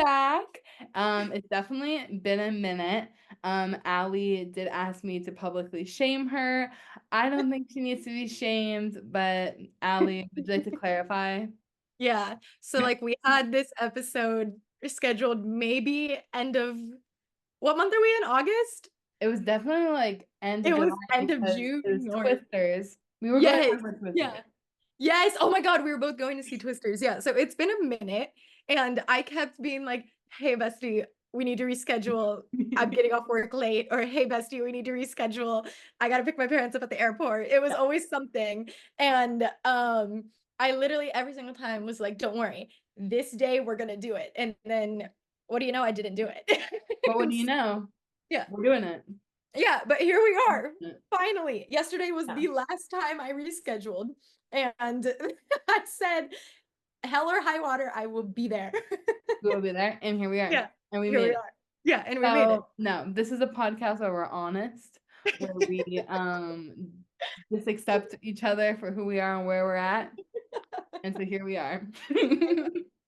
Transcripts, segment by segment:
back. It's definitely been a minute. Allie did ask me to publicly shame her. I don't think she needs to be shamed, but Allie, would you like to clarify? Yeah. So like we had this episode scheduled maybe end of what month are we in? August? It was definitely like end It of was July end of because it was June or Twisters. We were going yes. over Twisters. Yeah. Yes. Oh my God, we were both going to see Twisters. Yeah. So it's been a minute and I kept being like, hey, bestie, we need to reschedule. I'm getting off work late. Or hey, bestie, we need to reschedule. I got to pick my parents up at the airport. It was always something. And I literally every single time was like, don't worry, this day we're going to do it. And then what do you know? I didn't do it. But what do you know? Yeah. We're doing it. Yeah, but here we are. Finally. Yesterday was Yeah. the last time I rescheduled. And I said, hell or high water, I will be there. We will be there, and here we are. Yeah. And we Here made we it. are. Yeah, and we made it. So no, this is a podcast where we're honest, where we just accept each other for who we are and where we're at. And so here we are.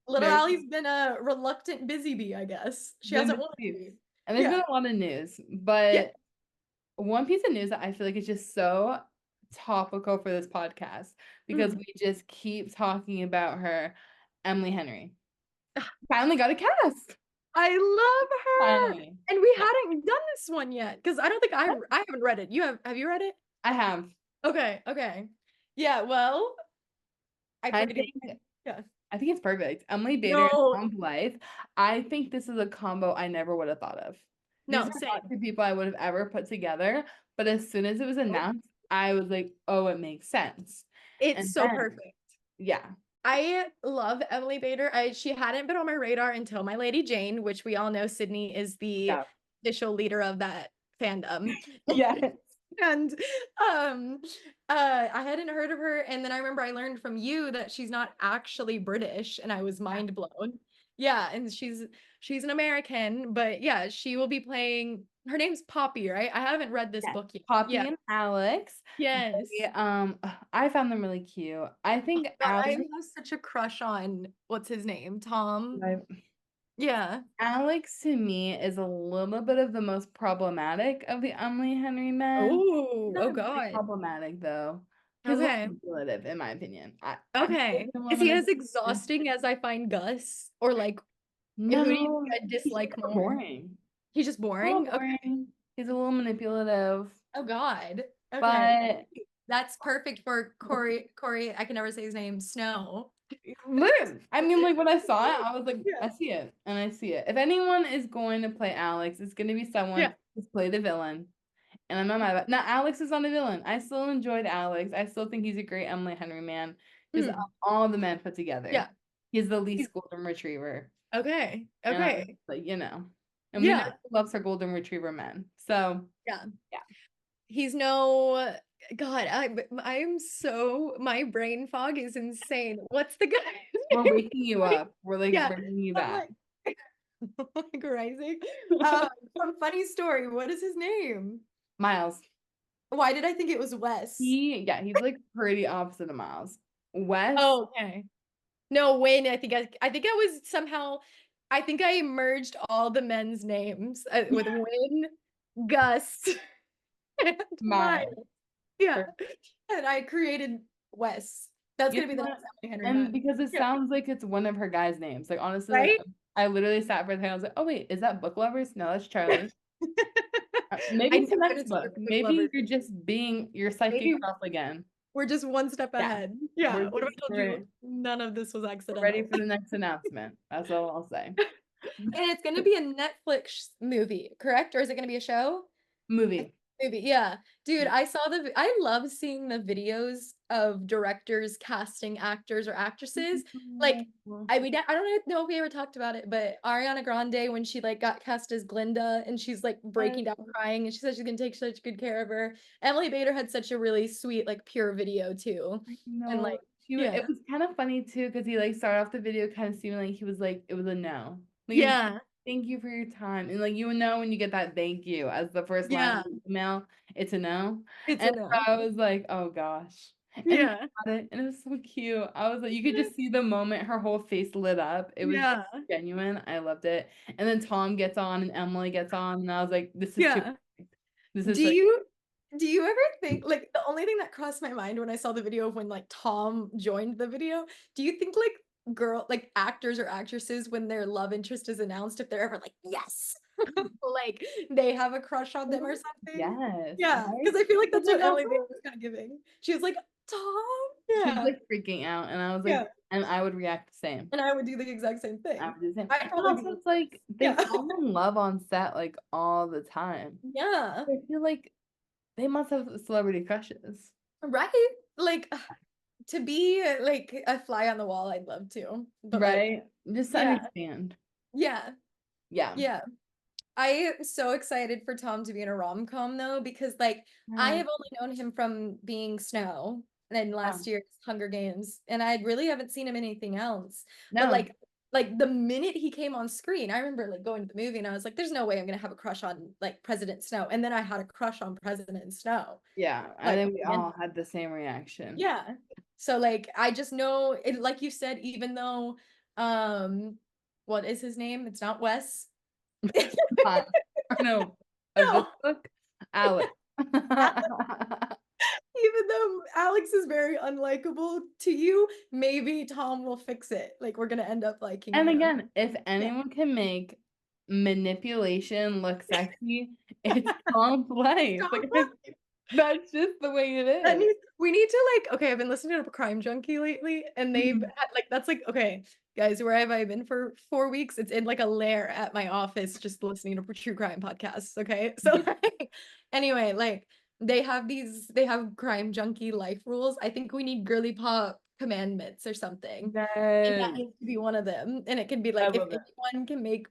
Little Very Allie's been a reluctant busy bee, I guess. She been hasn't wanted to busy. be. And there's Yeah. been a lot of news, Yeah. but one piece of news that I feel like is just so topical for this podcast because Mhm. we just keep talking about her, Emily Henry. Finally got a cast. I love her. Finally. And we hadn't done this one yet because I don't think I haven't read it. Have you read it? I have. Okay, okay. Yeah, well, I I created think yeah. I think it's perfect. Emily Bader and No, Tom Blythe. I think this is a combo I never would have thought of. These no, are not same. two people I would have ever put together. But as soon as it was announced, I was like, oh, it makes sense. It's And so then, perfect. yeah. I love Emily Bader. She hadn't been on my radar until My Lady Jane, which we all know Sydney is the Yeah. official leader of that fandom. Yes. And I hadn't heard of her. And then I remember I learned from you that she's not actually British, and I was mind blown. Yeah, and she's an American, but yeah, she will be playing her name's Poppy, right? I haven't read this Yes. book yet. Poppy Yeah. and Alex. Yes. I found them really cute. I think God, I Alex, have such a crush on what's his name? Tom. right, Yeah. Alex to me is a little bit of the most problematic of the Emily Henry men. Oh, oh Not really God. problematic though. He's a little Okay. manipulative, in my opinion. I Okay. him Is he as manipulative. exhausting as I find Gus? Or like, who do you No, he's dislike super more? boring. He's just A little boring? Okay. boring. He's a little manipulative, Oh God. Okay. but That's perfect for Corey, I can never say his name, Snow. I mean, like when I saw it, I was like, Yeah. I see it, and I see it. If anyone is going to play Alex, it's going to be someone Yeah. who's played a villain. And I'm not mad about it. Now, Alex is not a villain. I still enjoyed Alex. I still think he's a great Emily Henry man. Just Mhm. all the men put together. Yeah. He's the least golden retriever. Okay. And I was Okay. like, and we know Yeah. she loves her golden retriever men. So Yeah. yeah. He's no God, I'm so my brain fog is insane. What's the We're guy's waking you name? up. We're like Yeah. bringing you I'm back. like crazy. Some funny story. What is his name? Miles. Why did I think it was Wes? He's like pretty opposite of Miles. Wes, Oh, okay. No, Wayne. I think I was somehow. I think I merged all the men's names with Wayne, Gus, and Miles. Miles. Yeah, and I created Wes. That's You gonna be the know next what? Emily Henry And man. because it Yeah, sounds like it's one of her guys' names. Like honestly, like right. I literally sat for a second. I was like, oh wait, is that Book Lovers? No, that's Charlie. Maybe I it's the never next gonna see book. Book Lovers. Maybe you're just being your psychic Maybe self again. we're just one step Yeah, ahead. Yeah. we're What if just I told we're, you none of this was we're ready accidental? for the next announcement. That's all I'll say. And it's gonna be a Netflix movie, correct? Or is it gonna be a show? Movie. Maybe, yeah. Dude, I love seeing the videos of directors casting actors or actresses. Like, I don't know if we ever talked about it, but Ariana Grande, when she like got cast as Glinda and she's like breaking down crying and she said she's gonna take such good care of her. Emily Bader had such a really sweet, like pure video too. And No, like, it yeah. was kind of funny too because he like started off the video kind of seeming like he was like it was a no. Like it was, Yeah. thank you for your time. And like you know when you get that thank you as the first line Yeah. of the email, it's a no. It's a And so no. I was like, oh gosh. And he Yeah. got it, and it was so cute. I was like, you could just see the moment her whole face lit up. It was Yeah. genuine. I loved it. And then Tom gets on and Emily gets on, and I was like, this is too Yeah. perfect. This is Do like, you do you ever think like the only thing that crossed my mind when I saw the video of when like Tom joined the video, do you think like actors or actresses when their love interest is announced, if they're ever like, yes, like they have a crush on them or something? yes, Yeah, right? because I feel like that's Because what like Emily also, was kind of giving. She was like, Tom? she was Yeah. like freaking out, and I was like, Yeah. and I would react the same. And I would do the exact same I thing. would do the same. I'd And probably be also, like, it's like they yeah. fall in love on set like all the time. Yeah. I feel like they must have celebrity crushes. Right? Like to be like a fly on the wall, I'd love to. But like, Right? Just to yeah, understand. yeah, Yeah. yeah. I am so excited for Tom to be in a rom-com though, because like I Yeah. have only known him from being Snow and then Yeah. last year's Hunger Games, and I really haven't seen him in anything else. But No. like the minute he came on screen, I remember like going to the movie and I was like, there's no way I'm gonna have a crush on like President Snow. And then I had a crush on President Snow. Yeah. I Like, think we all had the same reaction. yeah. So like I just know it, like you said, even though what is his name? It's not Wes. Or no, of this No. book, Alex. Even though Alex is very unlikable to you, maybe Tom will fix it. Like we're gonna end up liking And him. again, if Yeah. anyone can make manipulation look sexy, it's Tom's life. Tom Like that's just the way it That is. needs we need to like okay, I've been listening to Crime Junkie lately, and they've Mhm. had like that's like okay, guys, where have I been for 4 weeks? It's in like a lair at my office, just listening to true crime podcasts. Okay, so Yeah. like, anyway, like they have Crime Junkie life rules. I think we need girly pop commandments or something, and that Yes. needs to be one of them. And it can be I like if love it. anyone can make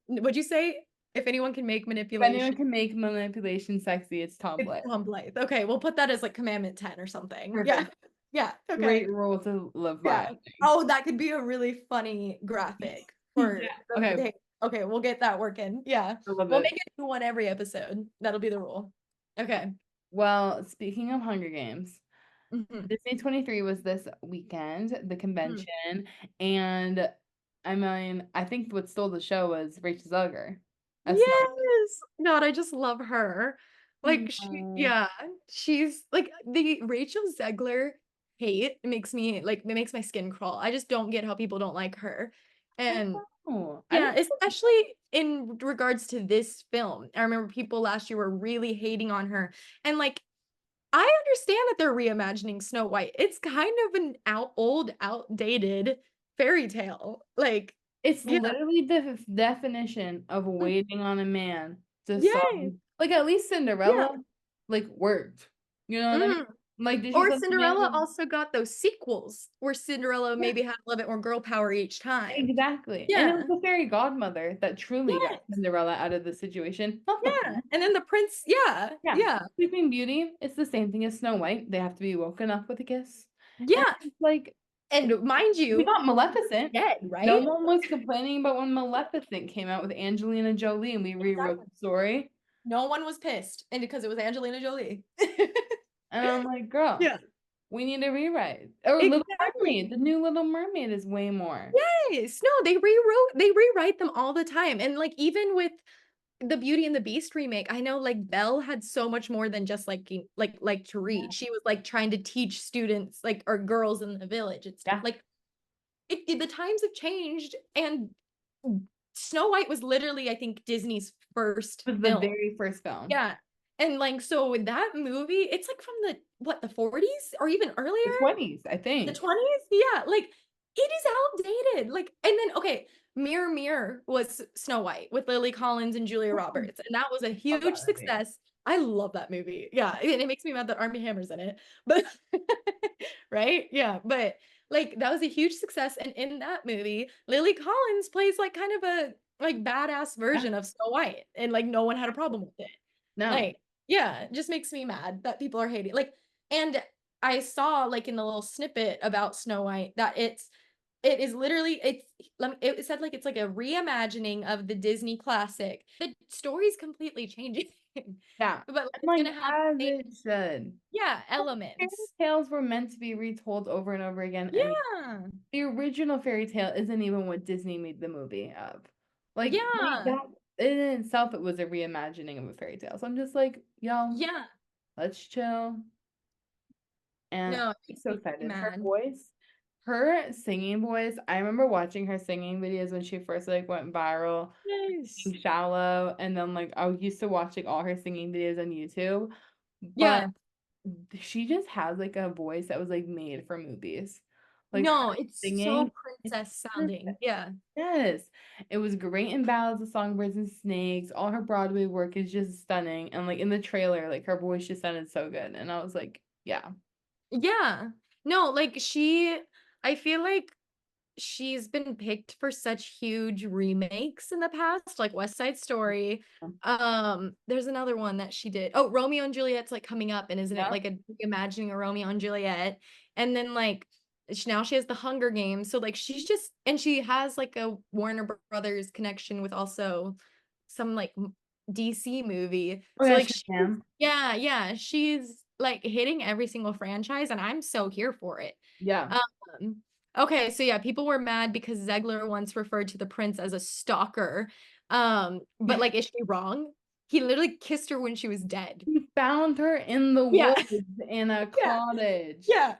Would you say if anyone can make If anyone manipulation? can make manipulation sexy, it's Tom It's Blythe. Tom Blythe. Okay, we'll put that as like commandment 10 or something. Yeah. Perfect. Yeah. Okay. Great rule to live by, Yeah. I think. Oh, that could be a really funny graphic Yeah. for the Okay. day. Okay, we'll get that working. Yeah. I love We'll it. make it do one every episode. That'll be the rule. Okay. Well, speaking of Hunger Games, Mhm. Disney 23 was this weekend, the Mhm. convention, and I mean, I think what stole the show was Rachel Zegler as Snow Yes. God, I just love her. White. Like yeah, she's like the Rachel Zegler hate makes me like it makes my skin crawl. I just don't get how people don't like her. I And don't know. I yeah, didn't. especially in regards to this film. I remember people last year were really hating on her. And like, I understand that they're reimagining Snow White. It's kind of an outdated fairy tale. Like, It's yeah, literally the definition of waiting on a man to solve. yay, Like at least yeah. Cinderella, like worked. You know what I mean? Mhm. Like did she Or solve the man? Cinderella also got those sequels where Cinderella Yeah, maybe had a little bit more girl power each time. exactly. And it was Yeah. the fairy godmother that truly got Yes. Cinderella out of the situation, not the Yeah. prince. And then the prince, yeah. Yeah, Yeah. Sleeping Beauty, it's the same thing as Snow White. They have to be woken up with a kiss. And Yeah. it's like And mind we you, got Maleficent. dead, No right? one was complaining about when Maleficent came out with Angelina Jolie and we rewrote Exactly. the story. No one was pissed, and because it was Angelina Jolie. And I'm like, girl, Yeah, we need a rewrite. Or Little exactly. Mermaid. The new Little Mermaid is way more. Yes. No, they rewrite them all the time. And like even with the Beauty and the Beast remake, I know like Belle had so much more than just like to read. She was like trying to teach students like or girls in the village and stuff. Yeah. Like the times have changed, and Snow White was literally, I think, Disney's first It was the film. very first film. Yeah. And like so with that movie, it's like from the 40s or even The earlier? 20s, I The think. 20s? Yeah, like it is outdated. Like, and then okay, Mirror Mirror was Snow White with Lily Collins and Julia Oh, Roberts, and that was a love huge that movie. success. I love that movie. Yeah, and it makes me mad that Armie Hammer's in it, but right? Yeah, but like that was a huge success, and in that movie, Lily Collins plays like kind of a like badass Yeah. version of Snow White, and like no one had a problem with it. No. Like, yeah, it just makes me mad that people are hating. Like, and I saw like in the little snippet about Snow White that it is literally it said like it's like a reimagining of the Disney classic. The story's completely changing. Yeah. But like, And it's like gonna have as the same, it should. yeah, Fairy elements. tales were meant to be retold over and over again. And Yeah. the original fairy tale isn't even what Disney made the movie of. Like Yeah. that in itself, it was a reimagining of a fairy tale. So I'm just like, y'all, Yeah. let's chill. And No, it I'm makes so me excited. mad. Her singing voice. I remember watching her singing videos when she first like went viral, Yes. Shallow, and then like I used to watch like all her singing videos on YouTube. But Yeah. she just has like a voice that was like made for movies. Like her No, it's so singing, it's princess sounding. perfect. Yeah. Yes. It was great in Ballads of Songbirds and Snakes. All her Broadway work is just stunning. And like in the trailer, like her voice just sounded so good. And I was like, yeah. Yeah. No, like I feel like she's been picked for such huge remakes in the past, like West Side Story. There's another one that she did. Oh, Romeo and Juliet's like coming up, and isn't it Yeah. like a imagining a Romeo and Juliet? And then like now she has the Hunger Games. So like she's just, and she has like a Warner Brothers connection with also some like DC movie. Oh So yeah, like she she's, can. yeah, yeah, she's like hitting every single franchise, and I'm so here for it. Yeah. Um, okay, so yeah, people were mad because Zegler once referred to the prince as a stalker. But like, is she wrong? He literally kissed her when she was dead. He found her in the Yeah, woods in a yeah, cottage. yeah,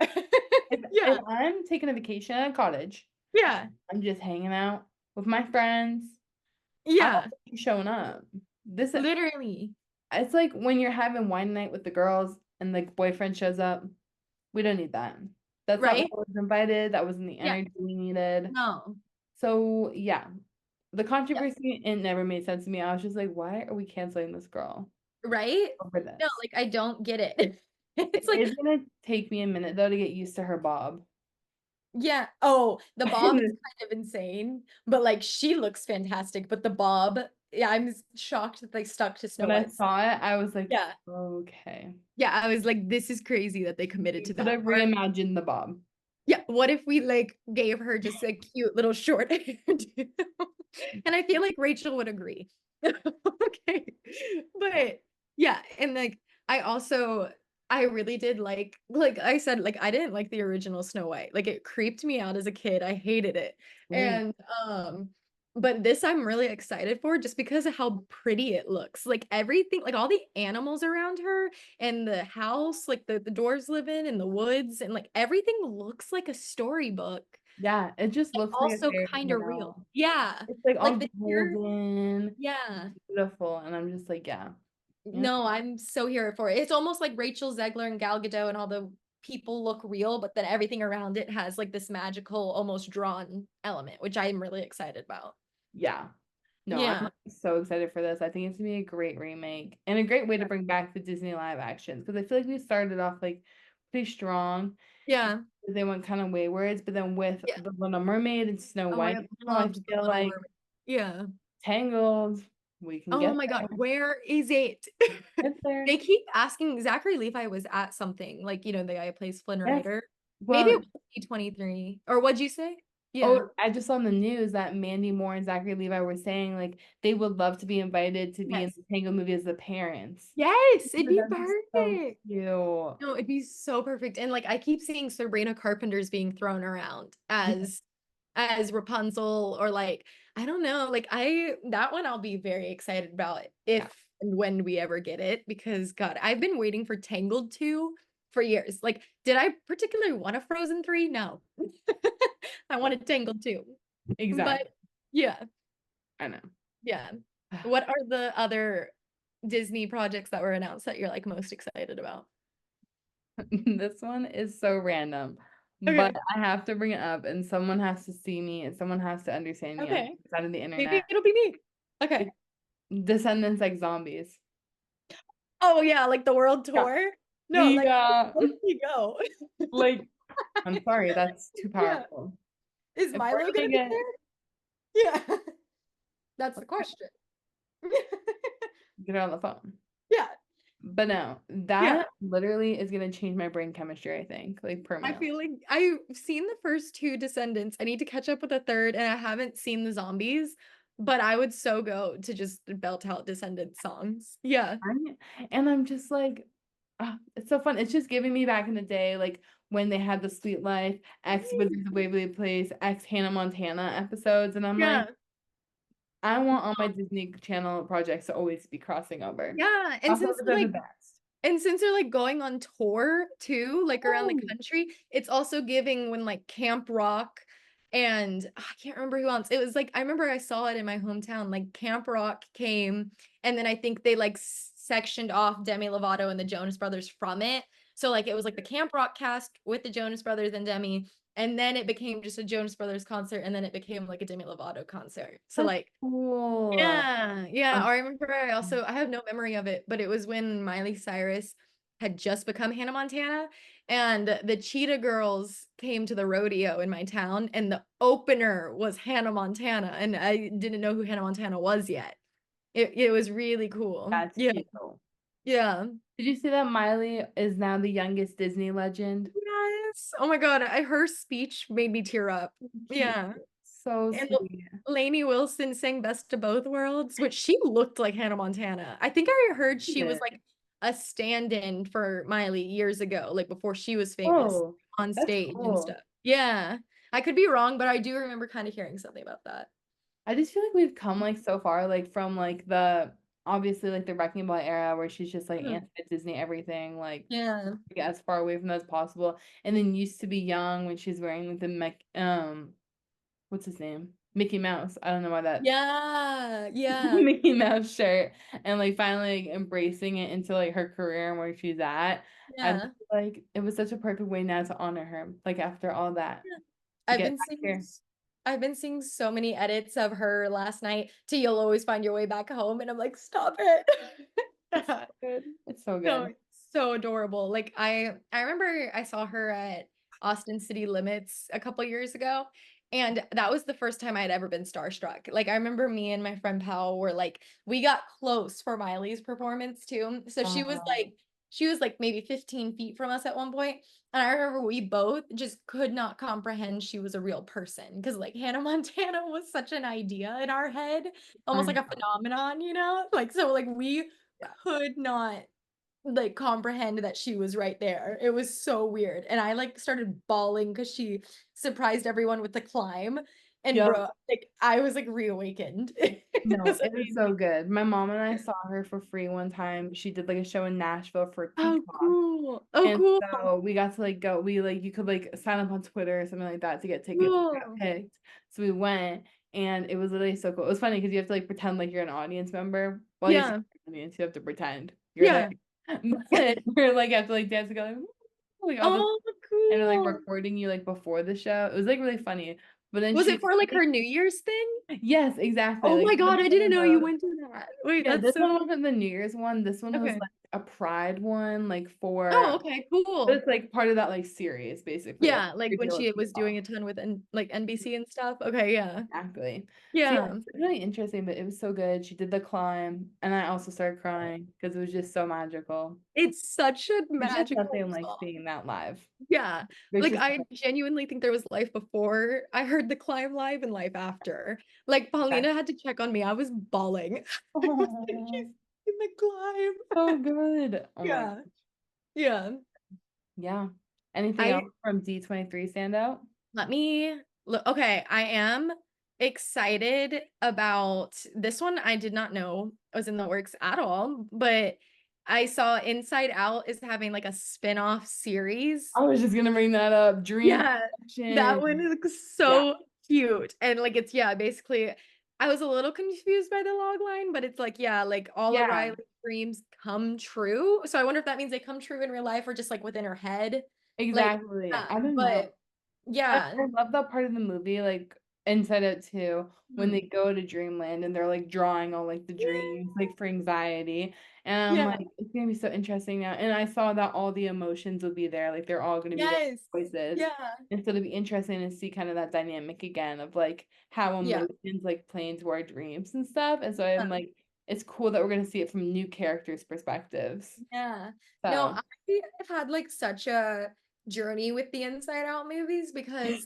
If yeah, I'm taking a vacation at a cottage, yeah, I'm just hanging out with my friends. I don't yeah, think she's showing up. This literally, It's like when you're having wine night with the girls and the boyfriend shows up. We don't need that. That's not what right? was invited. That wasn't the Yeah, energy we needed. no, So yeah, the yeah, controversy, it never made sense to me. I was just like, why are we canceling this girl right? over No, this? like I don't get it. It It's like, is gonna take me a minute though to get used to her bob. yeah. Oh, the bob is kind of insane, but like she looks fantastic. But the bob, yeah, I'm shocked that they stuck to Snow When I White's. saw it, I was like, Yeah. okay. Yeah, I was like, this is crazy that they committed We to could that. have Or reimagined the bob. yeah, what if we like gave her just a cute little short hairdo? And I feel like Rachel would agree. Okay. Yeah. But yeah, and like I really did like I said, like I didn't like the original Snow White. Like it creeped me out as a kid. I hated it. Same. And but this I'm really excited for just because of how pretty it looks. Like everything, like all the animals around her and the house, like the doors live in the woods, and like everything looks like a storybook. Yeah, it just And looks like a also fairy kind of real. tale. Yeah. It's like all Like the here, golden, yeah. beautiful, and I'm just like, yeah. Yeah. No, I'm so here for it. It's almost like Rachel Zegler and Gal Gadot and all the people look real, but then everything around it has like this magical, almost drawn element, which I'm really excited about. Yeah. No, I'm Yeah. so excited for this. I think it's gonna be a great remake and a great way to bring back the Disney live actions because I feel like we started off like pretty strong. Yeah. They went kind of waywards, but then with Yeah. The Little Mermaid and Snow Oh, White, I now I loved The feel Little like Mermaid. Yeah. Tangled, we can Oh get my God, there. where is it? Get there. They keep asking. Zachary Levi was at something, like, the guy who plays Flynn Yes. Rider. Maybe it Well, was D23. Or what'd you say? Yeah. oh, I just saw on the news that Mandy Moore and Zachary Levi were saying like they would love to be invited to be in Yes. the Tangled movie as the parents. Yes, it'd be That'd be so perfect. cute. No, it'd be so perfect. And like I keep seeing Sabrina Carpenter's being thrown around as Rapunzel, or like I don't know, like I that one I'll be very excited about if Yeah. and when we ever get it, because God, I've been waiting for Tangled 2 for years. Like, did I particularly want a Frozen 3? No. I Yeah. wanted Tangled 2. But Exactly. yeah, I know. yeah. What are the other Disney projects that were announced that you're like most excited about? This one is so random, but Okay. I have to bring it up, and someone has to see me, and someone has to understand me on Okay. the side of the Maybe internet. it'll be me. Okay. It's Descendants like zombies. Oh yeah, like the world Yeah. tour. No, like Yeah. where did we go? Like, I'm sorry, that's too Yeah. powerful. Is If we're Milo gonna gonna be get there? Yeah. That's the question. get her on the phone. Yeah. But no, Yeah. that literally is gonna change my brain chemistry, I think, like I permanently. feel like I've seen the first two Descendants. I need to catch up with the third, and I haven't seen the zombies. but I would so go to just belt out Descendant songs. Yeah. And I'm just like, it's so fun. It's just giving me back in the day, like when they had the Sweet Life, X Wizards of Waverly Place, X Hannah Montana episodes, and I'm like, Yeah. I want all my Disney Channel projects to always be crossing over. Yeah. And since Crossovers are the like best. And since they're like going on tour too, like around the Oh, country, it's also giving when like Camp Rock and I can't remember who else. It was like I remember I saw it in my hometown. Like Camp Rock came, and then I think they like sectioned off Demi Lovato and the Jonas Brothers from it. So like it was like the Camp Rock cast with the Jonas Brothers and Demi, and then it became just a Jonas Brothers concert, and then it became like a Demi Lovato concert. So that's like cool. yeah, yeah. Um, I remember I have no memory of it, but it was when Miley Cyrus had just become Hannah Montana, and the Cheetah Girls came to the rodeo in my town, and the opener was Hannah Montana, and I didn't know who Hannah Montana was yet. It was really cool. that's Yeah, cute. yeah. Did you see that Miley is now the youngest Disney legend? Yes. Oh my God, her speech made me tear up. Cute. Yeah. So And sweet. Lainey Wilson sang Best of Both Worlds, which she looked like Hannah Montana. I think I heard She she was did. like a stand-in for Miley years ago, like before she was famous Oh, on that's stage and cool. stuff. Yeah. I could be wrong, but I do remember kind of hearing something about that. I just feel like we've come like so far, like from like the obviously like the Wrecking Ball era where she's just like Mhm. anti Disney everything, like Yeah. get as far away from that as possible. And then used to be young when she's wearing like the what's his name? Mickey Mouse. I don't know why that Yeah. Yeah. Mickey Mouse shirt and like finally like, embracing it into like her career and where she's at. I just Yeah. feel like it was such a perfect way now to honor her, like after all that, Yeah. to I've get been back seeing here. I've been seeing so many edits of her last night to You'll Always Find Your Way Back Home, and I'm like, stop it. It's so good. It's so No, good. it's so adorable. Like I remember I saw her at Austin City Limits a couple years ago, and that was the first time I had ever been starstruck. Like I remember me and my friend Pal were like we got close for Miley's performance too. So Um, she was like maybe 15 feet from us at one point. And I remember we both just could not comprehend she was a real person because like Hannah Montana was such an idea in our head, I almost like a know. phenomenon, you know? Like so like we Yeah. could not like comprehend that she was right there. It was so weird. And I like started bawling because she surprised everyone with the climb. And Yep. bro, like I was like reawakened. It No, was it was so amazing. good. My mom and I saw her for free one time. She did like a show in Nashville for Oh, Peacock. cool. Oh, And cool. so we got to like go, we like you could like sign up on Twitter or something like that to get tickets. We got Cool. picked. So we went and it was literally so cool. It was funny because you have to like pretend like you're an audience member. Well, I guess you're Yeah. an audience, you have to pretend you're there. Yeah. But you're like have to like dance together like all this Oh, and they're like cool. recording you like before the show. It was like really funny. But then Was she it for like her New Year's thing? yes, exactly. Oh Like my this God, I one didn't was know you went to that. Wait, yeah, that's this so one wasn't the New Year's one. This one was okay. like a Pride one, like Oh, for okay, but cool. it's like part of that like series, basically. Like Yeah, like they when deal with she was doing people. a ton with like NBC and stuff. Okay, yeah. Exactly. So yeah, Yeah. it's really interesting, but it was so good. She did the climb, and I also started crying because it was just so magical. It's such a There's just magical nothing like song. seeing that live. Yeah. There's Like just I genuinely think there was life before I heard the climb live and life after. Like Paulina had to check on me. I was bawling. I was like, she's oh, in the climb. so good. Oh my, Yeah. Yeah. yeah. Anything I else from D23 stand out? let me look. Okay, I am excited about this one. I did not know was in the works at all, but I saw Inside Out is having like a spin-off series. I was just gonna bring that up. Dream Yeah, that one Collection. is Yeah. so cute. And like it's yeah, basically I was a little confused by the log line, but it's like, yeah, like all of Yeah, Riley's dreams come true. So I wonder if that means they come true in real life or just like within her head. Like, exactly. yeah, I don't know. but yeah. I love that part of the movie, like Inside Out 2, when they Mhm. go to Dreamland and they're like drawing all like the dreams, Yeah. like for anxiety. And I'm Yeah. like, it's gonna be so interesting now. And I saw that all the emotions would be there, like they're all gonna be there, Yes. voices. Yeah. And so it'd be interesting to see kind of that dynamic again of like how Yeah. emotions like play into our dreams and stuff. And so I'm like, it's cool that we're gonna see it from new characters' perspectives. Yeah. No, So I've had like such a journey with the Inside Out movies because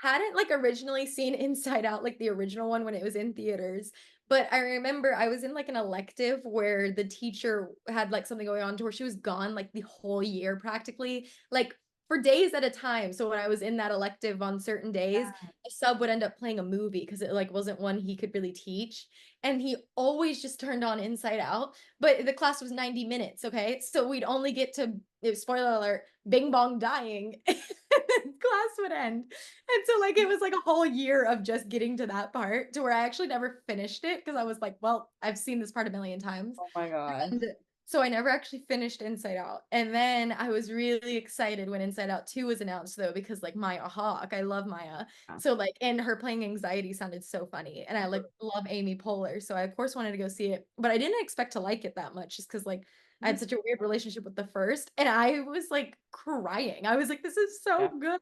hadn't like originally seen Inside Out, like the original one when it was in theaters, but I remember I was in like an elective where the teacher had like something going on to where she was gone like the whole year practically, like for days at a time. So when I was in that elective on certain days, a sub would end up playing a movie because it like wasn't one he could really teach. And he always just turned on Inside Out, but the class was 90 minutes, okay? So we'd only get to, spoiler alert, Bing Bong dying. Class would end. And so like it was like a whole year of just getting to that part to where I actually never finished it because I was like, well, I've seen this part a million times. Oh my gosh. And so I never actually finished Inside Out. And then I was really excited when Inside Out 2 was announced though, because like Maya Hawke, I love Maya. Yeah. So like, and her playing Anxiety sounded so funny. And I like love Amy Poehler. So I of course wanted to go see it, but I didn't expect to like it that much just because like I had such a weird relationship with the first, and I was like crying. I was like, this is Yeah. so good.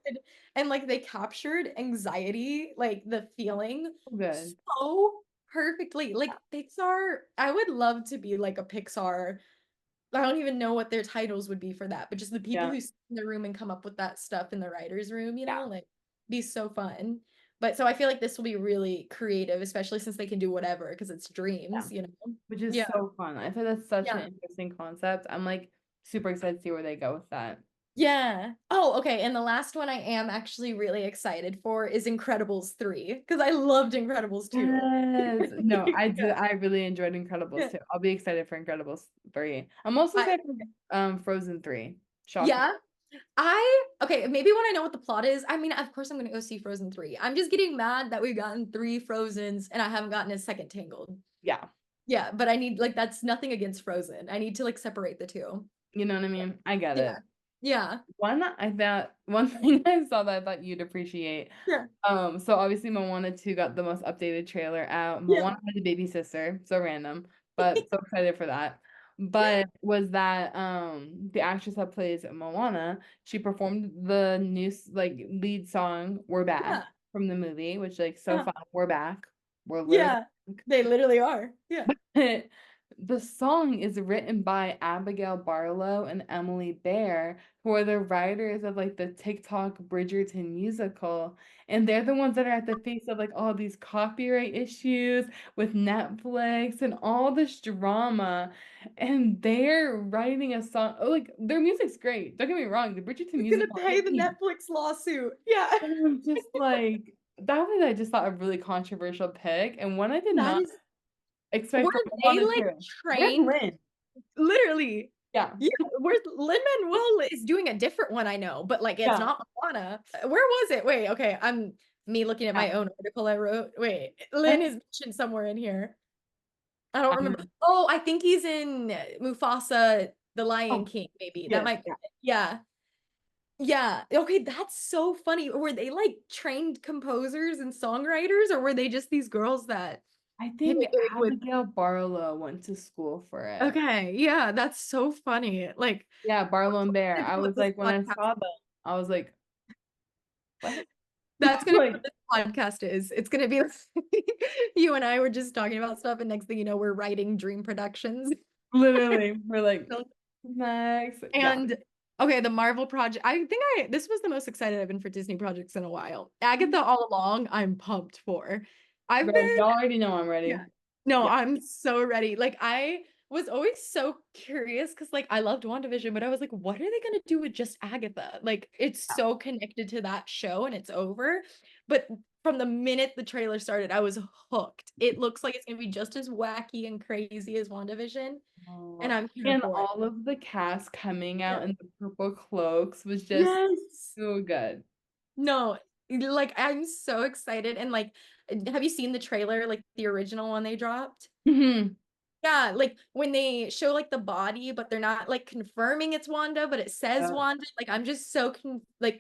And like they captured anxiety, like the feeling Good. so perfectly. Like Pixar, I would love to be like a Pixar. I don't even know what their titles would be for that, but just the people Yeah. who sit in the room and come up with that stuff in the writer's room, Yeah. like be so fun. But so I feel like this will be really creative, especially since they can do whatever because it's Yeah. dreams. Which is Yeah. so fun. I think that's such an Yeah. interesting concept. I'm like super excited to see where they go with that. Yeah. Oh, okay. And the last one I am actually really excited for is Incredibles 3 because I loved Incredibles 2. Yes. No, I Yeah. did. I really enjoyed Incredibles Yeah. too. I'll be excited for Incredibles 3. I'm also I, excited for Frozen 3. Shocking. yeah. Okay, maybe when I know what the plot is, I mean, of course I'm gonna go see Frozen 3. I'm just getting mad that we've gotten 3 Frozens and I haven't gotten a second Tangled. Yeah. Yeah, but I need like that's nothing against Frozen. I need to like separate the two. You know what I mean? I get Yeah. it. Yeah. One thing I saw that I thought you'd appreciate. Yeah. So obviously Moana 2 got the most updated trailer out. Yeah. Moana had a baby sister, so random, but so excited for that. But was that the actress that plays Moana, she performed the new like lead song "We're Back" Yeah. from the movie, which like so Yeah. fun. We're back. We're literally Yeah. They literally are. Yeah. the song is written by Abigail Barlow and Emily Bear, who are the writers of like the TikTok Bridgerton musical. And they're the ones that are at the face of like all these copyright issues with Netflix and all this drama. And they're writing a song. Oh, like their music's great. Don't get me wrong. The Bridgerton It's gonna musical, pay the Netflix lawsuit. Yeah. I'm just like that was I just thought a really controversial pick and one I did That not is expect were from they Moana like 2. Where's trained Lynn? literally. Yeah. Yeah, where's Lin-Manuel is doing a different one, I know, but like it's Yeah. not Moana. Where was it? Wait, okay, I'm me looking at Yeah. my own article I wrote. Wait, I, Lin is mentioned somewhere in here. I don't remember. I'm, Oh, I think he's in Mufasa, The Lion oh, King, maybe. That yes. might be Yeah. it. Yeah. Yeah. Okay, that's so funny. Were they like trained composers and songwriters, or were they just these girls that I hit think it big with Abigail Barlow went to school for it. okay, yeah, that's so funny. Like Yeah, Barlow and Bear. I what was this like, when I podcast saw them, I was like, what? that's gonna be Like, what this podcast is. It's gonna be like you and I were just talking about stuff, and next thing you know, we're writing dream productions. literally, we're like, next. Yeah. And okay, the Marvel project. I think this was the most excited I've been for Disney projects in a while. Agatha all along, I'm pumped for. I've Ready. been Y'all already know I'm yeah. ready. No, Yeah. I'm so ready. Like I was always so curious because like I loved WandaVision, but I was like, what are they gonna do with just Agatha? Like it's so connected to that show and it's over. But from the minute the trailer started, I was hooked. It looks like it's gonna be just as wacky and crazy as WandaVision, and Oh, I'm here and for it. all of the cast coming Yeah. out in the purple cloaks was just Yes. so good. No, like I'm so excited. And like, have you seen the trailer, like the original one they dropped? Mhm. Yeah, like when they show like the body, but they're not like confirming it's Wanda, but it says Yeah. Wanda. Like I'm just so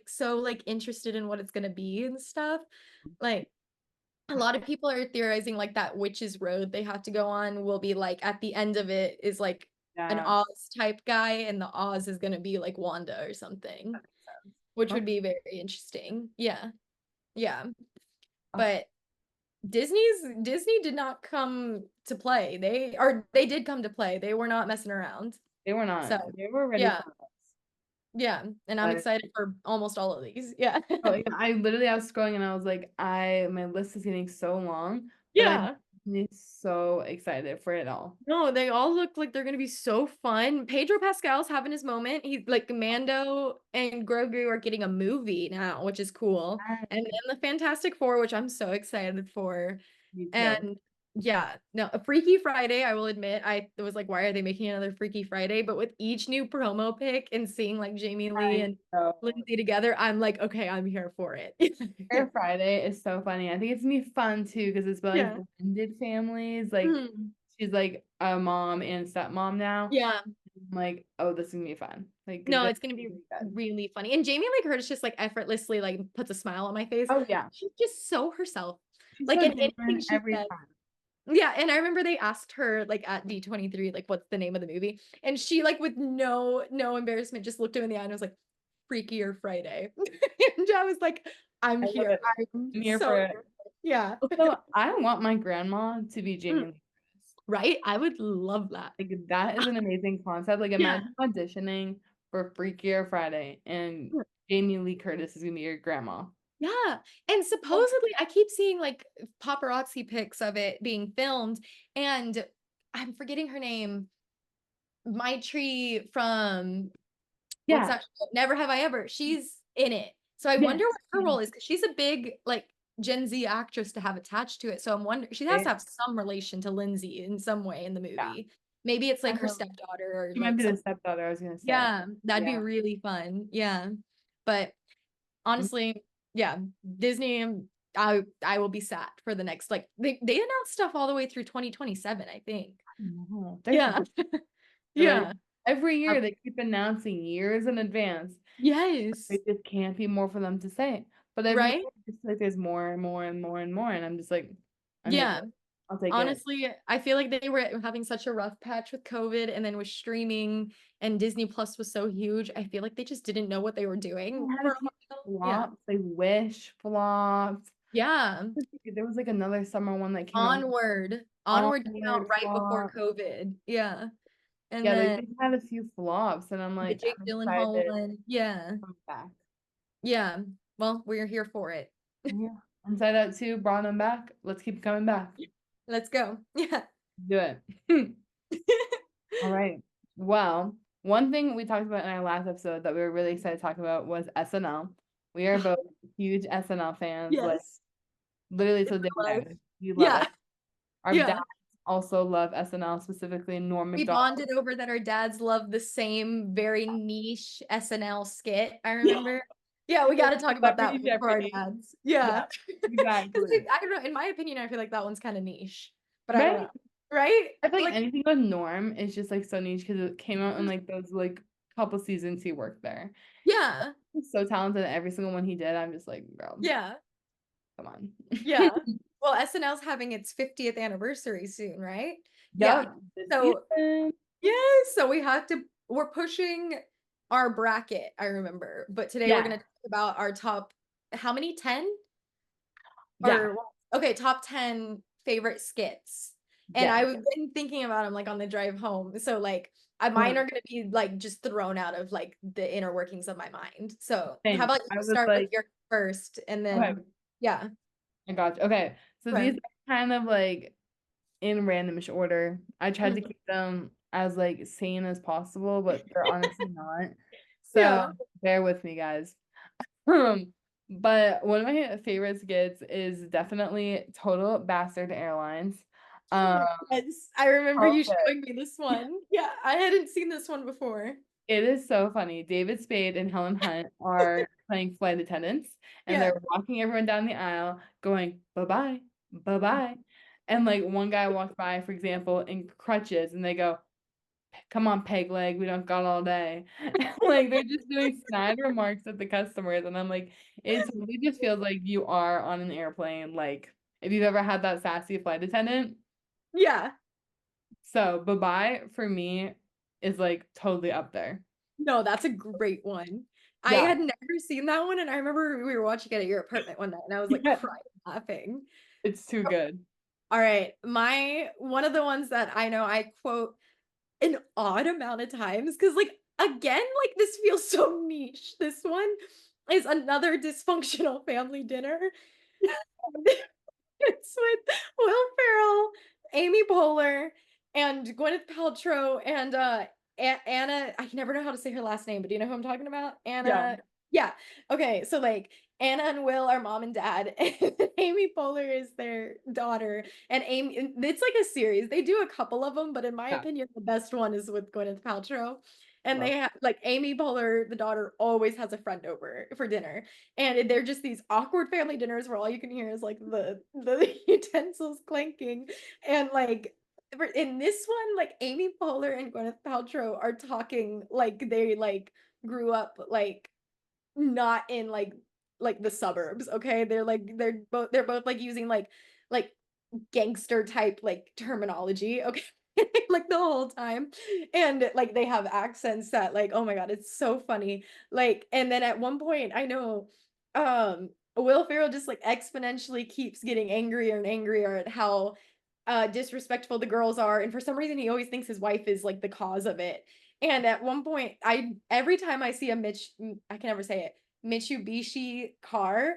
so like interested in what it's gonna be and stuff. Like a lot of people are theorizing like that witch's road they have to go on will be like at the end of it is like an Yeah. Oz type guy, and the Oz is gonna be like Wanda or something, which Oh, would be very interesting. Yeah, yeah. oh, But Disney did not come to play. They did come to play. They were not messing around. they were not. So They were ready yeah, for us. Yeah, and I'm But excited for almost all of these. Yeah. oh, yeah, I was scrolling and I was like, my list is getting so long, but I'm Yeah. so excited for it all. No, they all look like they're gonna be so fun. Pedro Pascal's having his moment. He's like Mando and Grogu are getting a movie now, which is cool. And then the Fantastic Four, which I'm so excited for. Me too. And yeah, no, a Freaky Friday, I will admit, I was like, why are they making another Freaky Friday? But with each new promo pic and seeing like Jamie Lee I and know. Lindsay together, I'm like, okay, I'm here for it. Air Friday is so funny. I think it's gonna be fun too because it's about like Yeah. blended families. Like Mhm. she's like a mom and stepmom now. Yeah. I'm like, oh, this is gonna be fun. Like No, this it's gonna is be really good. really funny. And Jamie Lee Curtis just like effortlessly like puts a smile on my face. Oh yeah, She's just so herself. she's Like so in anything genuine she every says. time. Yeah, and I remember they asked her like at D23, like what's the name of the movie? And she like with no embarrassment just looked him in the eye and was like, Freakier Friday. And I was like, I'm I love here. it. I'm I'm here for so it. here. Yeah. Also, I want my grandma to be Jamie Mm, Lee Curtis. right? I would love that. Like that is an amazing concept. Like Yeah. imagine auditioning for Freakier Friday and Jamie Lee Curtis is gonna be your grandma. Yeah. And supposedly, I keep seeing like paparazzi pics of it being filmed, and I'm forgetting her name. My tree from what's Yeah. that show? Never Have I Ever. She's in it. So I wonder Yes. what her role is because she's a big like Gen Z actress to have attached to it. So I'm wondering she has to Right? have some relation to Lindsay in some way in the Yeah. movie. Maybe it's like her Um, stepdaughter or she might like be the some. stepdaughter, I was gonna say. Yeah, that'd be Yeah. really fun. Yeah. But honestly, yeah, Disney, I will be sad for the next like they announced stuff all the way through 2027, I think. No, Yeah. they're like Yeah. every Um, year they keep announcing years in advance. yes. It just can't be more for them to say. But every Right? year it's like there's more and more and more and more. And I'm just like, I'm here for Yeah. it. I'll take it. Honestly, I feel like they were having such a rough patch with COVID and then with streaming and Disney Plus was so huge. I feel like they just didn't know what they were I doing had for a a few while. Yeah. flops, like Wish flopped. Yeah. There was like another summer one that came out. Onward. Onward came out Onward right before flop. COVID. Yeah. And Yeah, they then just had a few flops, and I'm the like, Jake I'm Gyllenhaal excited to one. Yeah. come back. Yeah. Well, we're here for it. Yeah. Inside Out 2 brought them back. Let's keep coming back. Let's go. Yeah. Do it. All right. Well, one thing we talked about in our last episode that we were really excited to talk about was SNL. We are both huge SNL fans, like Yes. literally In till day real life. day. We love Yeah. it. Our dads Yeah. also love SNL, specifically Norm We Macdonald. bonded over that our dads love the same very niche SNL skit. I Yeah. remember. Yeah, we got to talk about that Celebrity one for our Jeopardy. dads. Yeah. Yeah, Because exactly. I don't know. In my opinion, I feel like that one's kind of niche, but I don't Right? know. Right? I feel like Like, anything with Norm is just like so niche because it came out in like those like couple seasons he worked there. yeah. He's so talented at every single one he did. I'm just like, bro, Yeah. come on. Yeah. Well, SNL's having its 50th anniversary soon, right? Yeah. Yup, this So, season. yes. So we're pushing our bracket, I remember. But today we're Yeah, going to talk about our top, how many? 10? yeah, Or okay, top 10 favorite skits. And yes. I've been thinking about them like on the drive home. So like mine Mhm. are gonna be like just thrown out of like the inner workings of my mind. So how Same. about I you was start with like, your first and okay, then yeah. I got you. Okay, so these Okay. are kind of like in randomish order. I tried to Mhm. keep them as like sane as possible, but they're honestly not. So Yeah. bear with me, guys. But one of my favorite skits is definitely Total Bastard Airlines. Um, Yes, I remember so you good. showing me this one. Yeah, I hadn't seen this one before. It is so funny. David Spade and Helen Hunt are playing flight attendants, and Yeah. they're walking everyone down the aisle, going bye-bye, bye-bye. And like one guy walks by, for example, in crutches, and they go, "Come on, peg leg, we don't got all day." Like they're just doing snide remarks at the customers, and I'm like, it totally just feels like you are on an airplane. Like if you've ever had that sassy flight attendant. Yeah. So bye-bye for me is like totally up there. No, that's a great one. I Yeah. had never seen that one, and I remember we were watching it at your apartment one night, and I was like Yeah. crying laughing. It's too good. All right. My one of the ones that I know I quote an odd amount of times because like again, like this feels so niche. This one is another dysfunctional family dinner. It's with Will Ferrell, Amy Poehler, and Gwyneth Paltrow, and Anna. I never know how to say her last name, but do you know who I'm talking about? Yeah. Anna. Yeah. Okay. So like Anna and Will are mom and dad, and Amy Poehler is their daughter. And Amy, it's like a series. They do a couple of them, but in my Yeah. opinion, the best one is with Gwyneth Paltrow. And Love. they have like Amy Poehler, the daughter, always has a friend over for dinner, and they're just these awkward family dinners where all you can hear is like the utensils clanking, and like in this one, like Amy Poehler and Gwyneth Paltrow are talking like they like grew up like not in like the suburbs. Okay, they're both like using like gangster type like terminology. Okay. Like the whole time, and like they have accents that like, oh my god, it's so funny. Like, and then at one point I know Will Ferrell just like exponentially keeps getting angrier and angrier at how disrespectful the girls are, and for some reason he always thinks his wife is like the cause of it. And at one point, I every time I see a I can never say it, Mitsubishi car,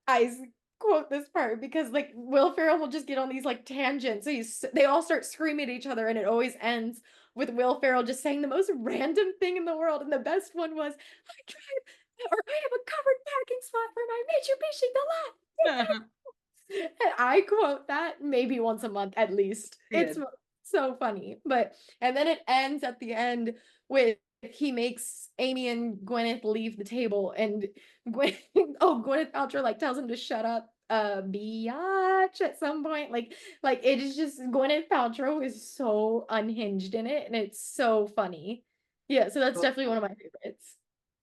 I quote this part because like Will Ferrell will just get on these like tangents. So they all start screaming at each other, and it always ends with Will Ferrell just saying the most random thing in the world. And the best one was, "I drive, or I have a covered parking spot for my Mitsubishi Galant." And I quote that maybe once a month at least. It's Period. so funny. But and then it ends at the end with he makes Amy and Gwyneth leave the table, and Gwyneth, oh, Gwyneth Paltrow like tells him to shut up biatch at some point. Like it is just Gwyneth Paltrow is so unhinged in it, and it's so funny. Yeah, so that's definitely one of my favorites.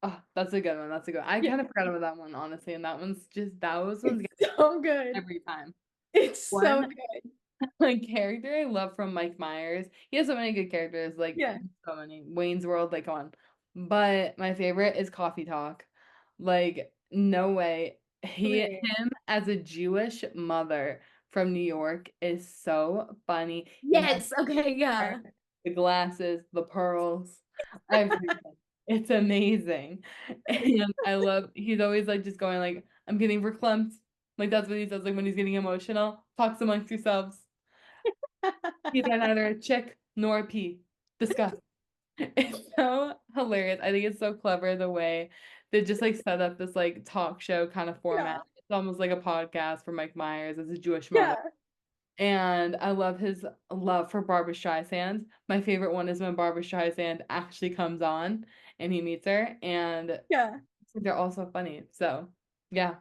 Oh, that's a good one. That's a good one. I Yeah, kind of forgot about that one, honestly. And that one's just, those ones it's get so good. every time. It's so One good. like character I love from Mike Myers. He has so many good characters, like Yeah. so many. Wayne's World, like come on. But my favorite is Coffee Talk. Like, no way. Okay. Him as a Jewish mother from New York is so funny. He has Yes. Okay. hair, Yeah. the glasses, the pearls, everything. It's amazing. And I love he's always like just going like, I'm getting verklempt. Like that's what he says, like when he's getting emotional. Talks amongst yourselves. He's neither a chick nor a pea. Disgust. It's so hilarious. I think it's so clever the way they just like set up this like talk show kind of Yeah. format. It's almost like a podcast for Mike Myers as a Jewish mother. Yeah. And I love his love for Barbara Streisand. My favorite one is when Barbara Streisand actually comes on and he meets her, and Yeah. they're also funny. So, yeah.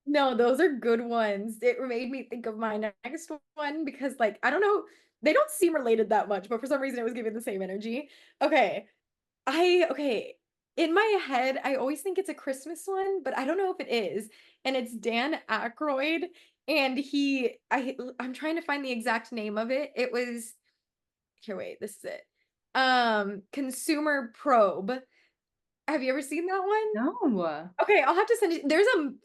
No, those are good ones. It made me think of my next one because, like, I don't know, they don't seem related that much, but for some reason it was giving the same energy. Okay. Okay. In my head, I always think it's a Christmas one, but I don't know if it is. And it's Dan Aykroyd, and I'm trying to find the exact name of it. It was here, wait, this is it. Consumer Probe. Have you ever seen that one? No. Okay, I'll have to send you.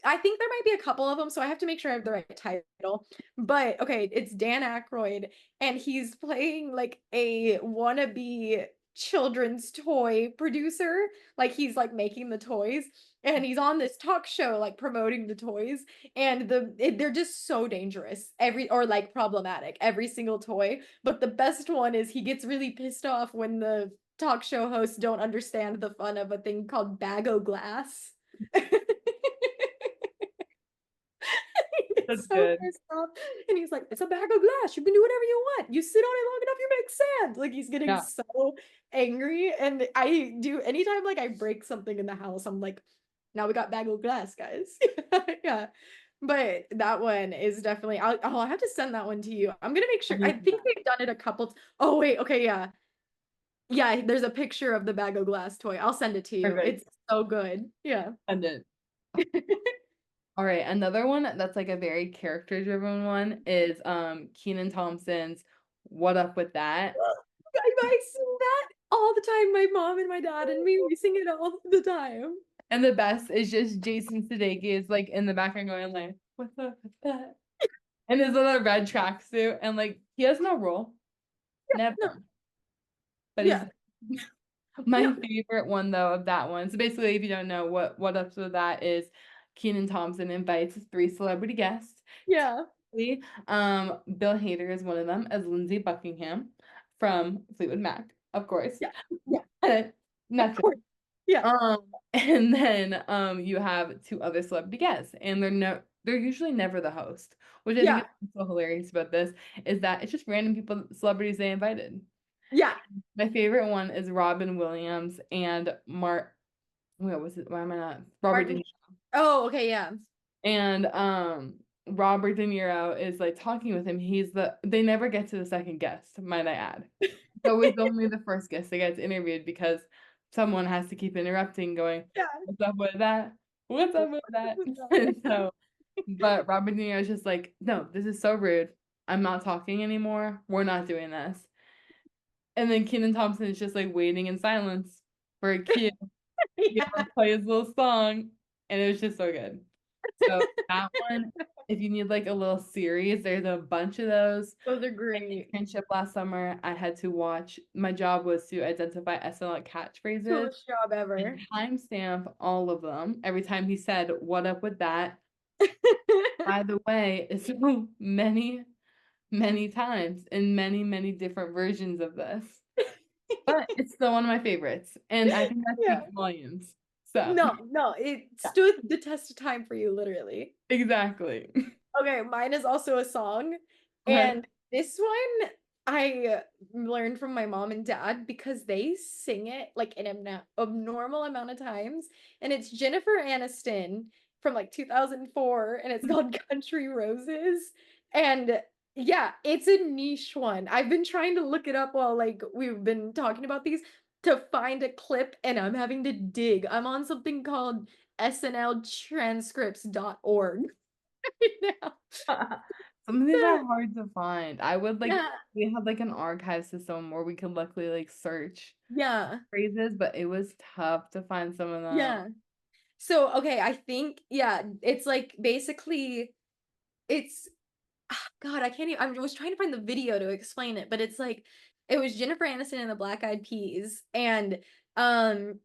I think there might be a couple of them, so I have to make sure I have the right title. But okay, it's Dan Aykroyd, and he's playing like a wannabe children's toy producer. Like he's like making the toys, and he's on this talk show like promoting the toys, and they're just so dangerous. Or like problematic, every single toy. But the best one is he gets really pissed off when the talk show hosts don't understand the fun of a thing called bag glass. That's It's so good. pissed off. And he's like, it's a bag of glass. You can do whatever you want. You sit on it long enough, you make sand. Like he's getting Yeah. so angry. And I do anytime like I break something in the house, I'm like, now we got bag of glass, guys. Yeah. But that one is definitely I'll have to send that one to you. I'm gonna make I sure. I need think that. they've done it a couple. Oh wait, okay, yeah. Yeah, there's a picture of the bag of glass toy. I'll send it to you. Perfect. It's so good. Yeah. Send it. All right, another one that's like a very character driven one is Keenan Thompson's What Up With That? I sing that all the time. My mom and my dad and me, we sing it all the time. And the best is just Jason Sudeikis is like in the background going like, what's up with that? And his little red tracksuit, and like he has no role. No, Never. But he's yeah. My favorite one though of that one. So basically, if you don't know what episode that is, Kenan Thompson invites 3 celebrity guests. Yeah. Bill Hader is one of them as Lindsey Buckingham from Fleetwood Mac, of course. Yeah. Yeah. Of Nothing. course. Yeah. And then you have 2 other celebrity guests, and they're usually never the host, which I think Yeah. is so hilarious about this is that it's just random people, celebrities they invited. Yeah. My favorite one is Robin Williams and Mark. What was it? Why am I not? Robert De Martin. Niro. Oh, okay, yeah. And Robert De Niro is like talking with him. They never get to the second guest, might I add. So it's only the first guest that gets interviewed because someone has to keep interrupting, going, Yeah. "What's up with that? What's up with that?" And so, but Robert De Niro is just like, "No, this is so rude. I'm not talking anymore. We're not doing this." And then Kenan Thompson is just like waiting in silence for a cue. He Yeah. would play his little song, and it was just so good. So that one, if you need like a little series, there's a bunch of those. Those are My great. internship last summer, I had to watch. My job was to identify SNL catchphrases Coolest job and ever. timestamp all of them. Every time he said, "What up with that?" By the way, it's so many, many times in many, many different versions of this. But it's still one of my favorites, and I think that Yeah. speaks volumes. So, No, it yeah, stood the test of time for you, literally. exactly. Okay, mine is also a song. Okay. And this one I learned from my mom and dad because they sing it like an abnormal amount of times. And it's Jennifer Aniston from like 2004, and it's called Country Roses. And yeah, it's a niche one. I've been trying to look it up while like we've been talking about these to find a clip, and I'm having to dig. I'm on something called snltranscripts.org right now. Some of these are hard to find. I would like Yeah, we had like an archive system where we could luckily like search yeah, phrases, but it was tough to find some of them. yeah. So, okay, I think, yeah, it's like basically, it's, God, I can't even, I was trying to find the video to explain it, but it's like, it was Jennifer Aniston and the Black Eyed Peas, and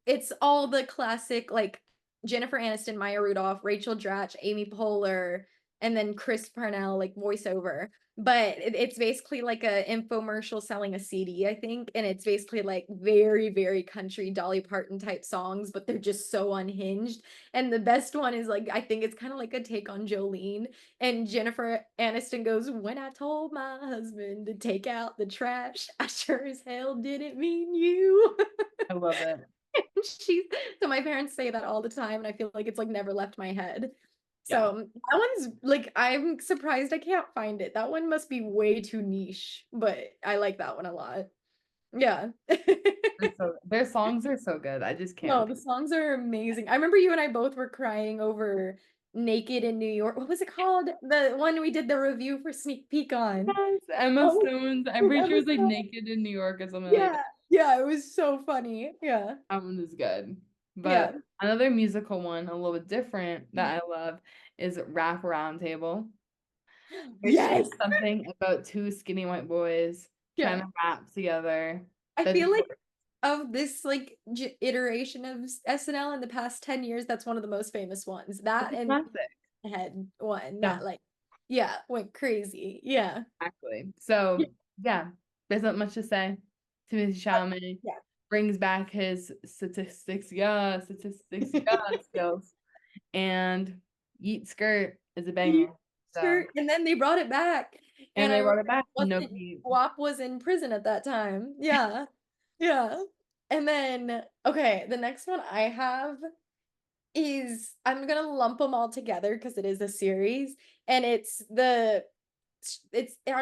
it's all the classic, like, Jennifer Aniston, Maya Rudolph, Rachel Dratch, Amy Poehler, and then Chris Parnell, like, voiceover. But it's basically like a infomercial selling a CD, I think, and it's basically like very, very country Dolly Parton type songs, but they're just so unhinged. And the best one is like, I think it's kind of like a take on Jolene, and Jennifer Aniston goes, "When I told my husband to take out the trash, I sure as hell didn't mean you." I love it. She's so my parents say that all the time, and I feel like it's like never left my head. Yeah. So that one's like, I'm surprised I can't find it. That one must be way too niche, but I like that one a lot. Yeah. Their songs are so good. I just No, can't. the songs are amazing. I remember you and I both were crying over Naked in New York. What was it called? The one we did the review for Sneak Peek on. Yes, Emma Oh, Stone's. I'm with pretty sure Emma it's like Stone. Naked in New York or something like that. Yeah. Yeah, it was so funny. Yeah. That one is good. Yeah. But another musical one, a little bit different that I love is Rap Roundtable. There's Yes. just something about 2 skinny white boys trying Yeah. to rap together. I That's feel like of this like iteration of SNL in the past 10 years, that's one of the most famous ones. That a and classic. Head one Yeah, that like, yeah, went crazy. Yeah. exactly. Yeah. So yeah, there's not much to say. Timothy Chalamet Yeah. brings back his statistics, yeah skills, and Yeet Skirt is a You- banger. So Sure. And then they brought it back. and And I they remember brought it back. No wasn't Pete. WAP was in prison at that time. Yeah. Yeah. And then okay, the next one I have is, I'm gonna lump them all together because it is a series, and it's, are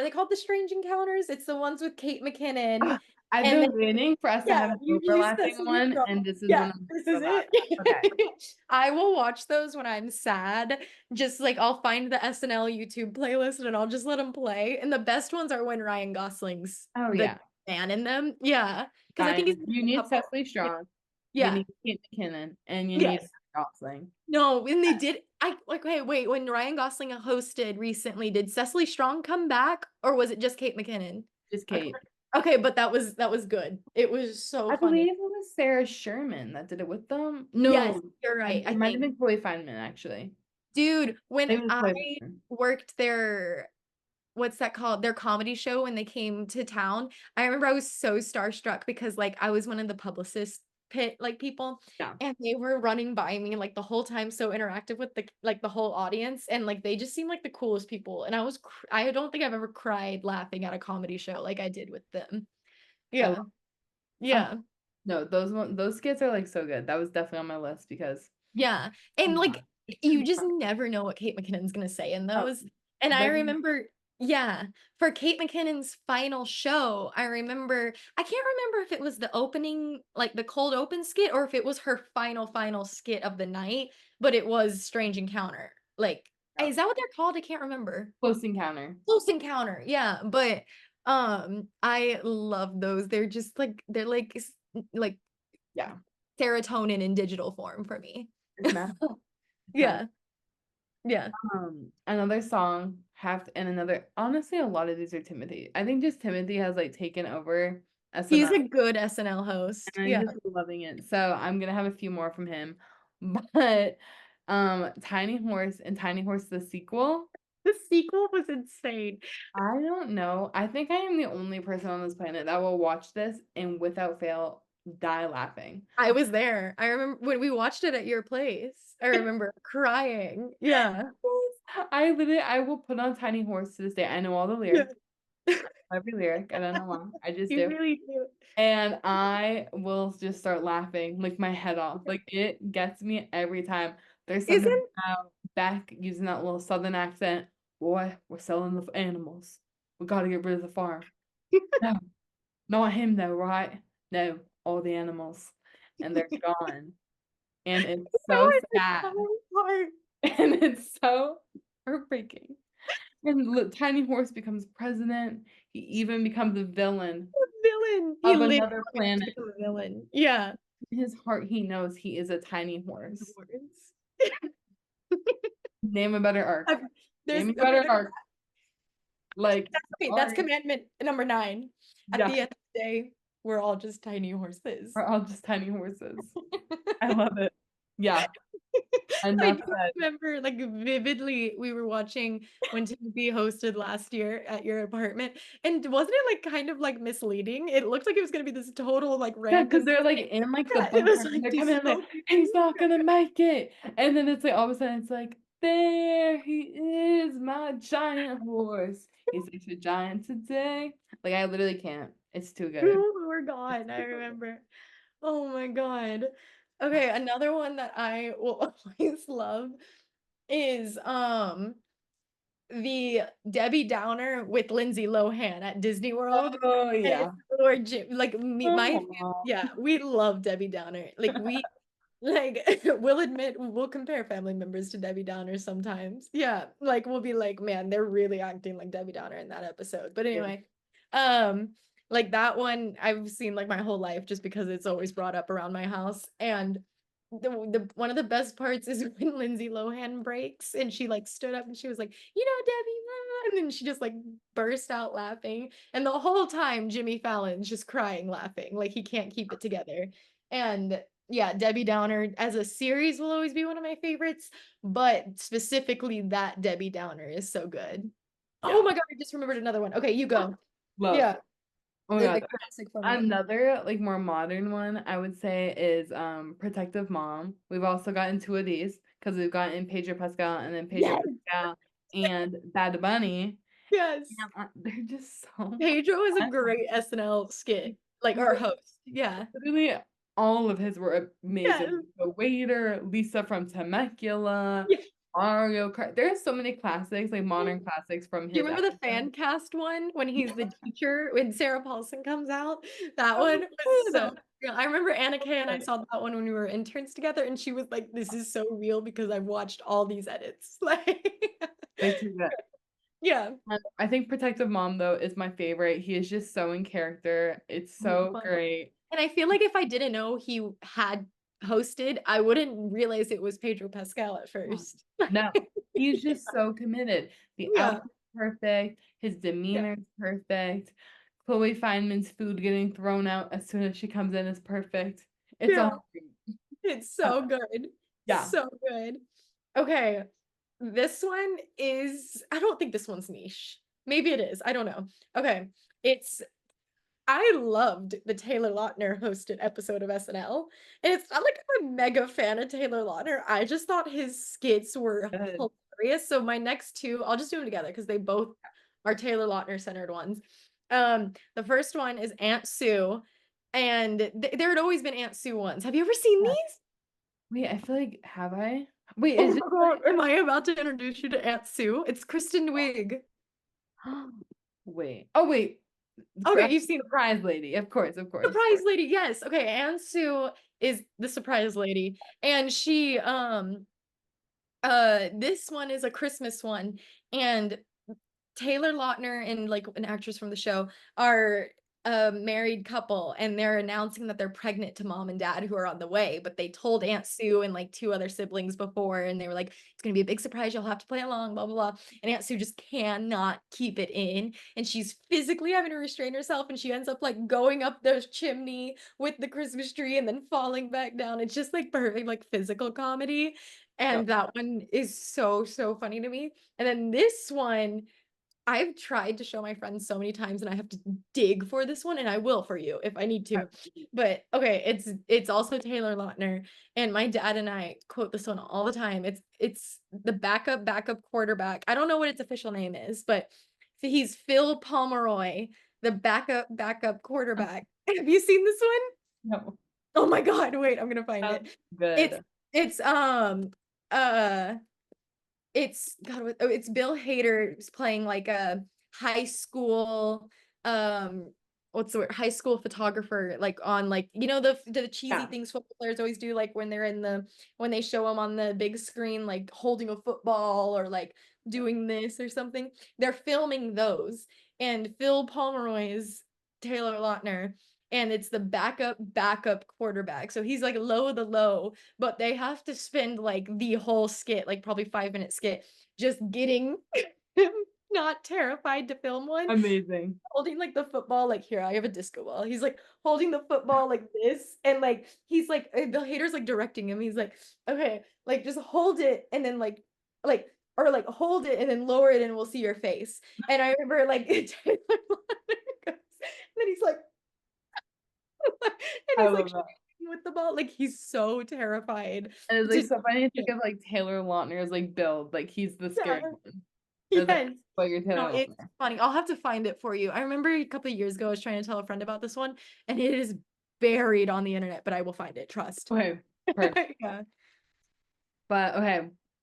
they called the Strange Encounters? It's the ones with Kate McKinnon, Ah, I've and then been waiting for us to yeah, have an usually overlapping Cecily one, Strong. and this is Yeah, one of the this is overlap. it. Okay. I will watch those when I'm sad. Just like I'll find the SNL YouTube playlist and I'll just let them play. And the best ones are when Ryan Gosling's Oh the yeah. man in them. Yeah, because I think he's Fine. in You a need couple. Cecily Strong, you Yeah. need Kate McKinnon, and you need Yes. Gosling. No, when they did, I like, wait, when Ryan Gosling hosted recently, did Cecily Strong come back or was it just Kate McKinnon? Just Okay, Kate. okay, but that was good. It was so I believe funny. it was Sarah Sherman that did it with them. Yes, No, you're right, I it might have think. been Chloe Fineman actually. Dude, when It was I Chloe Fineman. worked their what's that called? Their comedy show when they came to town. I remember I was so starstruck because like I was one of the publicist pit like people Yeah. and they were running by me like the whole time so interactive with the whole audience and like they just seemed like the coolest people and I don't think I've ever cried laughing at a comedy show like I did with them. I love Yeah. oh, Yeah. no, those skits are like so good. That was definitely on my list because Yeah. oh And my like God. you just never know what Kate McKinnon's gonna say in Oh, those. And I those remember, yeah, for Kate McKinnon's final show, I can't remember if it was the opening, like the cold open skit, or if it was her final skit of the night, but it was Strange Encounter. Like, yeah. is that what they're called? I can't remember. Close Encounter. Close Encounter, yeah. But I love those. They're like Yeah. serotonin in digital form for me. It's mad. It's mad. Yeah. Yeah. Another song and another honestly a lot of these are Timothy. I think just Timothy has like taken over He's SNL a good SNL host. and I'm Yeah. just loving it. So I'm gonna have a few more from him. But Tiny Horse and Tiny Horse the sequel, The sequel was insane. I don't know. I think I am the only person on this planet that will watch this and without fail die laughing. I was there. I remember when we watched it at your place. I remember crying. Yeah. I will put on Tiny Horse to this day. I know all the Yeah. lyrics, every lyric. I don't know why. I just You do. really do. And I will just start laughing like my head off. Like it gets me every time. There's something Isn't about Beck using that little southern accent. Boy, we're selling the animals. We got to get rid of the farm. No, not him though, right? No, all the animals. And they're gone. And it's that so was the sad. best part. And it's so heartbreaking. And Tiny Horse becomes president. He even becomes a villain The villain. He of literally another wants to planet. become a villain. Yeah. In his heart, he knows he is a tiny The horse. words. Name a better arc. Okay, Name a okay, better arc. Like, that's sorry. commandment number 9. At Yeah, the end of the day, we're all just tiny horses. we're all just tiny horses. I love it. Yeah, I enough do said. remember like vividly we were watching when Timothy hosted last year at your apartment and wasn't it like kind of like misleading? It looked like it was gonna be this total like Yeah, because random they're like thing. in like the Yeah, it was bunker and like they're coming in like, dystopian. he's not gonna make it. And then it's like all of a sudden it's like, there he is, my giant horse. He's such a giant today. Like I literally can't. It's too good. Oh, we're gone. I remember. Oh my God. Okay, another one that I will always love is the Debbie Downer with Lindsay Lohan at Disney World. Oh And it's yeah. Lord Jim, like me, Oh, yeah, we love Debbie Downer. We'll admit we'll compare family members to Debbie Downer sometimes. Yeah, like we'll be like, man, they're really acting like Debbie Downer in that episode. But yeah. anyway, um, like that one I've seen like my whole life just because it's always brought up around my house. And the one of the best parts is when Lindsay Lohan breaks and she like stood up and she was like, you know, Debbie, and then she just like burst out laughing. And the whole time Jimmy Fallon's just crying, laughing, like he can't keep it together. And yeah, Debbie Downer as a series will always be one of my favorites, but specifically that Debbie Downer is so good. Oh Yeah. my God, I just remembered another one. Okay, you go. Love. Yeah, Oh my a God. classic for me. Another like more modern one I would say is Protective Mom. We've also gotten two of these because we've gotten Pedro Pascal and then Pedro Yes, Pascal and Bad Bunny. yes. And they're just so Pedro is a fun. great SNL skit, like our host. Yeah. Literally all of his were Yes. amazing. The Waiter, Lisa from Temecula, Yeah. Mario Kart. There's so many classics, like Do modern classics from you his remember the episode. fan cast one when he's the teacher when Sarah Paulson comes out? That So one was so good. real. I remember Anna So Kay and I good. saw that one when we were interns together, and she was like, "This is so real because I've watched all these edits." Like, They're too good. yeah. I think Protective Mom though is my favorite. He is just so in character. It's So so fun. great. And I feel like if I didn't know he had hosted, I wouldn't realize it was Pedro Pascal at first. No, he's just so committed. The Yeah. outfit's perfect. His Yeah. demeanor's perfect. Chloe Fineman's food getting thrown out as soon as she comes in is perfect. It's Yeah, all great. it's Uh, so good. yeah. So good. Okay, this one is, I don't think this one's niche. Maybe it is. I don't know. Okay, it's I loved the Taylor Lautner hosted episode of SNL. And it's not like I'm a mega fan of Taylor Lautner. I just thought his skits were Good. hilarious. So my next two, I'll just do them together because they both are Taylor Lautner centered ones. The first one is Aunt Sue, and there had always been Aunt Sue ones. Have you ever seen Yeah. these? Wait, I feel like have I? Wait, Oh is it my God, am I about to introduce you to Aunt Sue? It's Kristen Wiig. wait. Oh wait. Okay, you've seen Surprise lady. Of course, of course. Surprise lady. Yes. Okay, Aunt Sue is the surprise lady, and she this one is a Christmas one, and Taylor Lautner and like an actress from the show are a married couple, and they're announcing that they're pregnant to mom and dad who are on the way, but they told Aunt Sue and like two other siblings before, and they were like, it's gonna be a big surprise, you'll have to play along, blah blah blah. And Aunt Sue just cannot keep it in, and she's physically having to restrain herself, and she ends up like going up the chimney with the Christmas tree and then falling back down. It's just like perfect like physical comedy. Yep. And that one is so so funny to me. And then this one, I've tried to show my friends so many times, and I have to dig for this one, and I will for you if I need to. But okay, it's also Taylor Lautner, and my dad and I quote this one all the time. It's the backup quarterback. I don't know what its official name is, but he's Phil Pomeroy, the backup quarterback. Have you seen this one? No. Oh my God, wait, I'm gonna find Sounds it. It's good. it's uh it's God, it's Bill Hader playing like a high school, um, what's the word? High school photographer, like on like the cheesy Yeah. things football players always do, like when they're when they show them on the big screen, like holding a football or like doing this or something. They're filming those, and Phil Pomeroy is Taylor Lautner. And it's the backup quarterback. So he's like low of the low, but they have to spend like the whole skit, like probably 5 minute skit, just getting him not terrified to film one, Amazing. holding like the football, like here, I have a disco ball. He's like holding the football like this, and like he's like Bill Hader's like directing him. He's like, okay, like just hold it and then like or like hold it and then lower it and we'll see your face. And I remember like Taylor Lautner goes, and then he's like and I he's like love that. with the ball, like he's so terrified And it's like to so funny to think of like Taylor Lautner's like build. Like he's the yeah. scary one. It's like, Yes. but you're No, Taylor it's Lautner. funny. I'll have to find it for you. I remember a couple of years ago, I was trying to tell a friend about this one, and it is buried on the internet, but I will find it. Trust. Okay. Perfect. Yeah. But okay,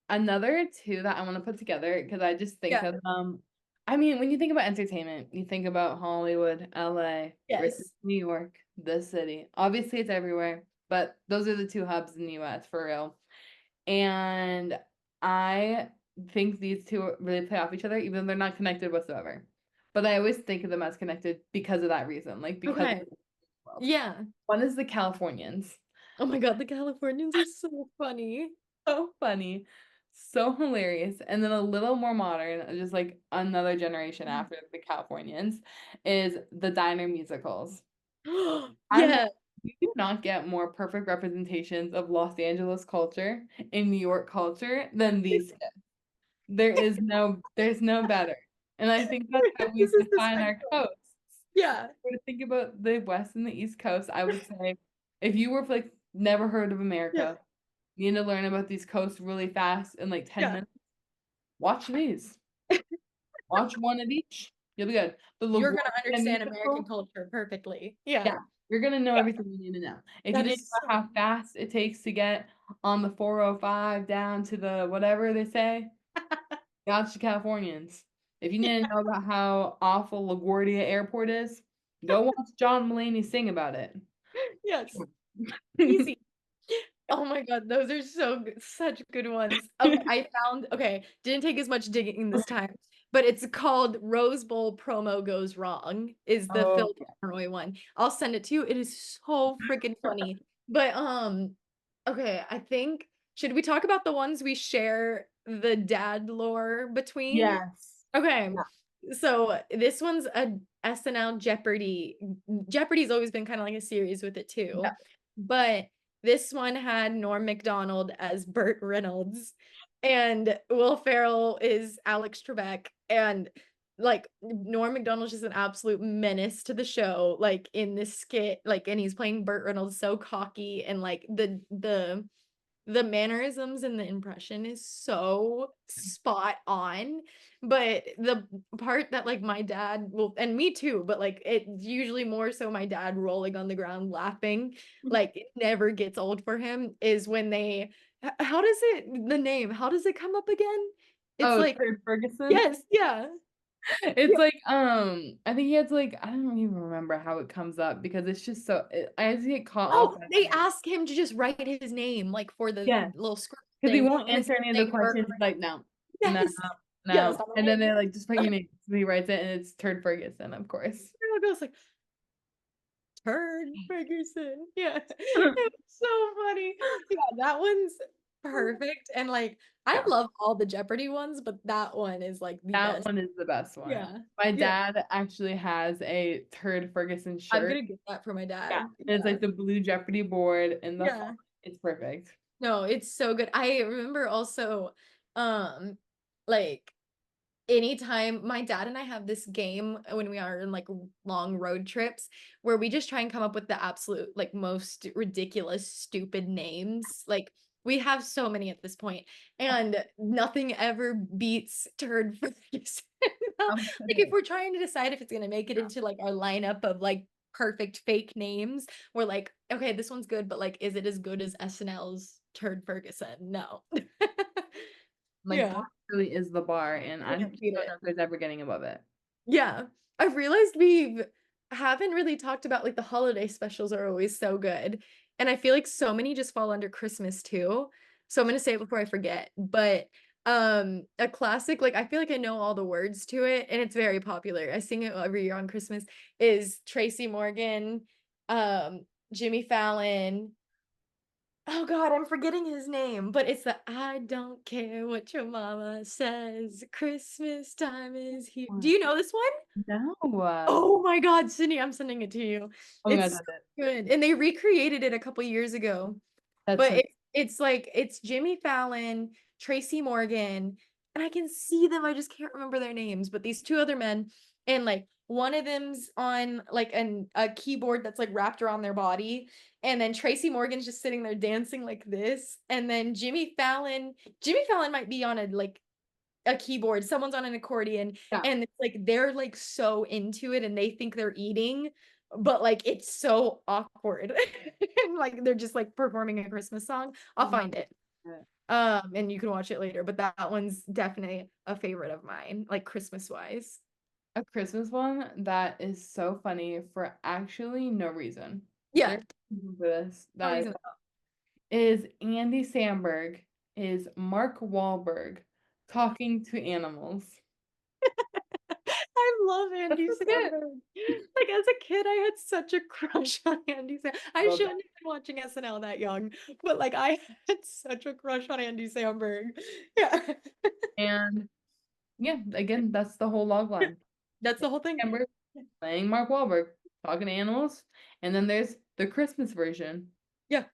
another two that I want to put together because I just think Yeah. of I mean, when you think about entertainment, you think about Hollywood, LA versus Yes. New York, the city. Obviously, it's everywhere, but those are the two hubs in the US for real. And I think these two really play off each other, even though they're not connected whatsoever. But I always think of them as connected because of that reason, like because of Okay. the world. Yeah. One is the Californians. Oh my God, the Californians are so funny. So funny, so hilarious. And then a little more modern, just like another generation after the Californians, is the diner musicals. I'm Yeah. You do not get more perfect representations of Los Angeles culture in New York culture than these skits. There's no better. And I think that's how we This is the define our spectrum. coasts. Yeah. When I think about the West and the East Coast, I would say if you were like never heard of Yeah. America, you need to learn about these coasts really fast in like 10 Yeah. minutes. Watch these. Watch one of each. You'll be good. The You're gonna LaGuardia understand American musical. culture perfectly. Yeah. Yeah, you're gonna know Yeah. everything you need to know. If you That didn't is know how fast it takes to get on the 405 down to the whatever they say, gotcha, Californians. If you need to know about how awful LaGuardia Airport is, go watch John Mulaney sing about it. yes. Easy. Oh my God, those are so good, such good ones. Okay, I found, okay, didn't take as much digging this time, but it's called Rose Bowl Promo Goes Wrong, is the Oh, Phil Conroy one. I'll send it to you. It is so freaking funny. But okay, I think should we talk about the ones we share the dad lore between? yes. Okay. Yeah. So this one's a SNL Jeopardy. Jeopardy's always been kind of like a series with it Yeah. too. but this one had Norm Macdonald as Burt Reynolds, and Will Ferrell is Alex Trebek, and like Norm Macdonald's just an absolute menace to the show, like in this skit, like, and he's playing Burt Reynolds so cocky, and like the mannerisms and the impression is so spot on. But the part that like my dad will, and me too, but like it's usually more so my dad rolling on the ground laughing, like it never gets old for him, is when they, how does it, the name, how does it come up again? It's Oh, like, Kurt Ferguson. yes, yeah. It's like I think he has like I don't even remember how it comes up because it's just so I just get caught off Oh, by they the ask him to just write his name like for the yeah little script because he thing, won't and it's answer any of the saying Burt questions. He's like Reynolds. no, no, Yes, yes, no, I'm and then like, they like just put your name. So he writes it and it's Turd Ferguson, of course. it goes like Turd Ferguson. Yeah. It's so funny. Yeah, that one's perfect. And like I Yeah, love all the Jeopardy ones, but that one is like the that best. one is the best one. Yeah. My Yeah. dad actually has a Turd Ferguson I'm shirt. gonna get that for my Yeah, dad. and it's Yeah. like the blue Jeopardy board and the Yeah. font. It's perfect. No, it's so good. I remember also um like anytime my dad and I have this game when we are in like long road trips where we just try and come up with the absolute like most ridiculous stupid names. Like we have so many at this point, and nothing ever beats Turd Ferguson. Like if we're trying to decide if it's going to make it into like our lineup of like perfect fake names, we're like, okay, this one's good, but like is it as good as SNL's Turd Ferguson? No. Like that Yeah. really is the bar, and I don't Can't beat know it. if there's ever getting above it. Yeah. I've realized we haven't really talked about like the holiday specials are always so good. And I feel like so many just fall under Christmas too. So I'm gonna say it before I forget. But a classic, like I feel like I know all the words to it and it's very popular. I sing it every year on Christmas, is Tracy Morgan, Jimmy Fallon. Oh God, I'm forgetting his name, but it's the I don't care what your mama says. Christmas time is here. Do What? you know this one? No. Oh my God, Sydney, I'm sending it to you. Oh my God, It's so that's it. good. And they recreated it a couple years ago. That's But so it's like it's Jimmy Fallon, Tracy Morgan, and I can see them. I just can't remember their names, but these two other men, and like one of them's on like a keyboard that's like wrapped around their body, and then Tracy Morgan's just sitting there dancing like this, and then Jimmy Fallon might be on a keyboard, someone's on an accordion, yeah. and it's like they're like so into it and they think they're eating, but like it's so awkward. And like they're just like performing a Christmas song. I'll find it. And you can watch it later, but that one's definitely a favorite of mine, like Christmas wise. A Christmas one that is so funny for actually no reason. Yeah, There's no reason for this. no That reason. is Andy Samberg is Mark Wahlberg talking to animals. I love That's Andy the skit. Samberg. Like as a kid, I had such a crush on Andy Samberg. I Love shouldn't have been watching SNL that young, but like I had such a crush on Andy Samberg. Yeah. And yeah, again, that's the whole log line. That's the whole thing. Samberg playing Mark Wahlberg, talking to animals, and then there's the Christmas version. Yeah,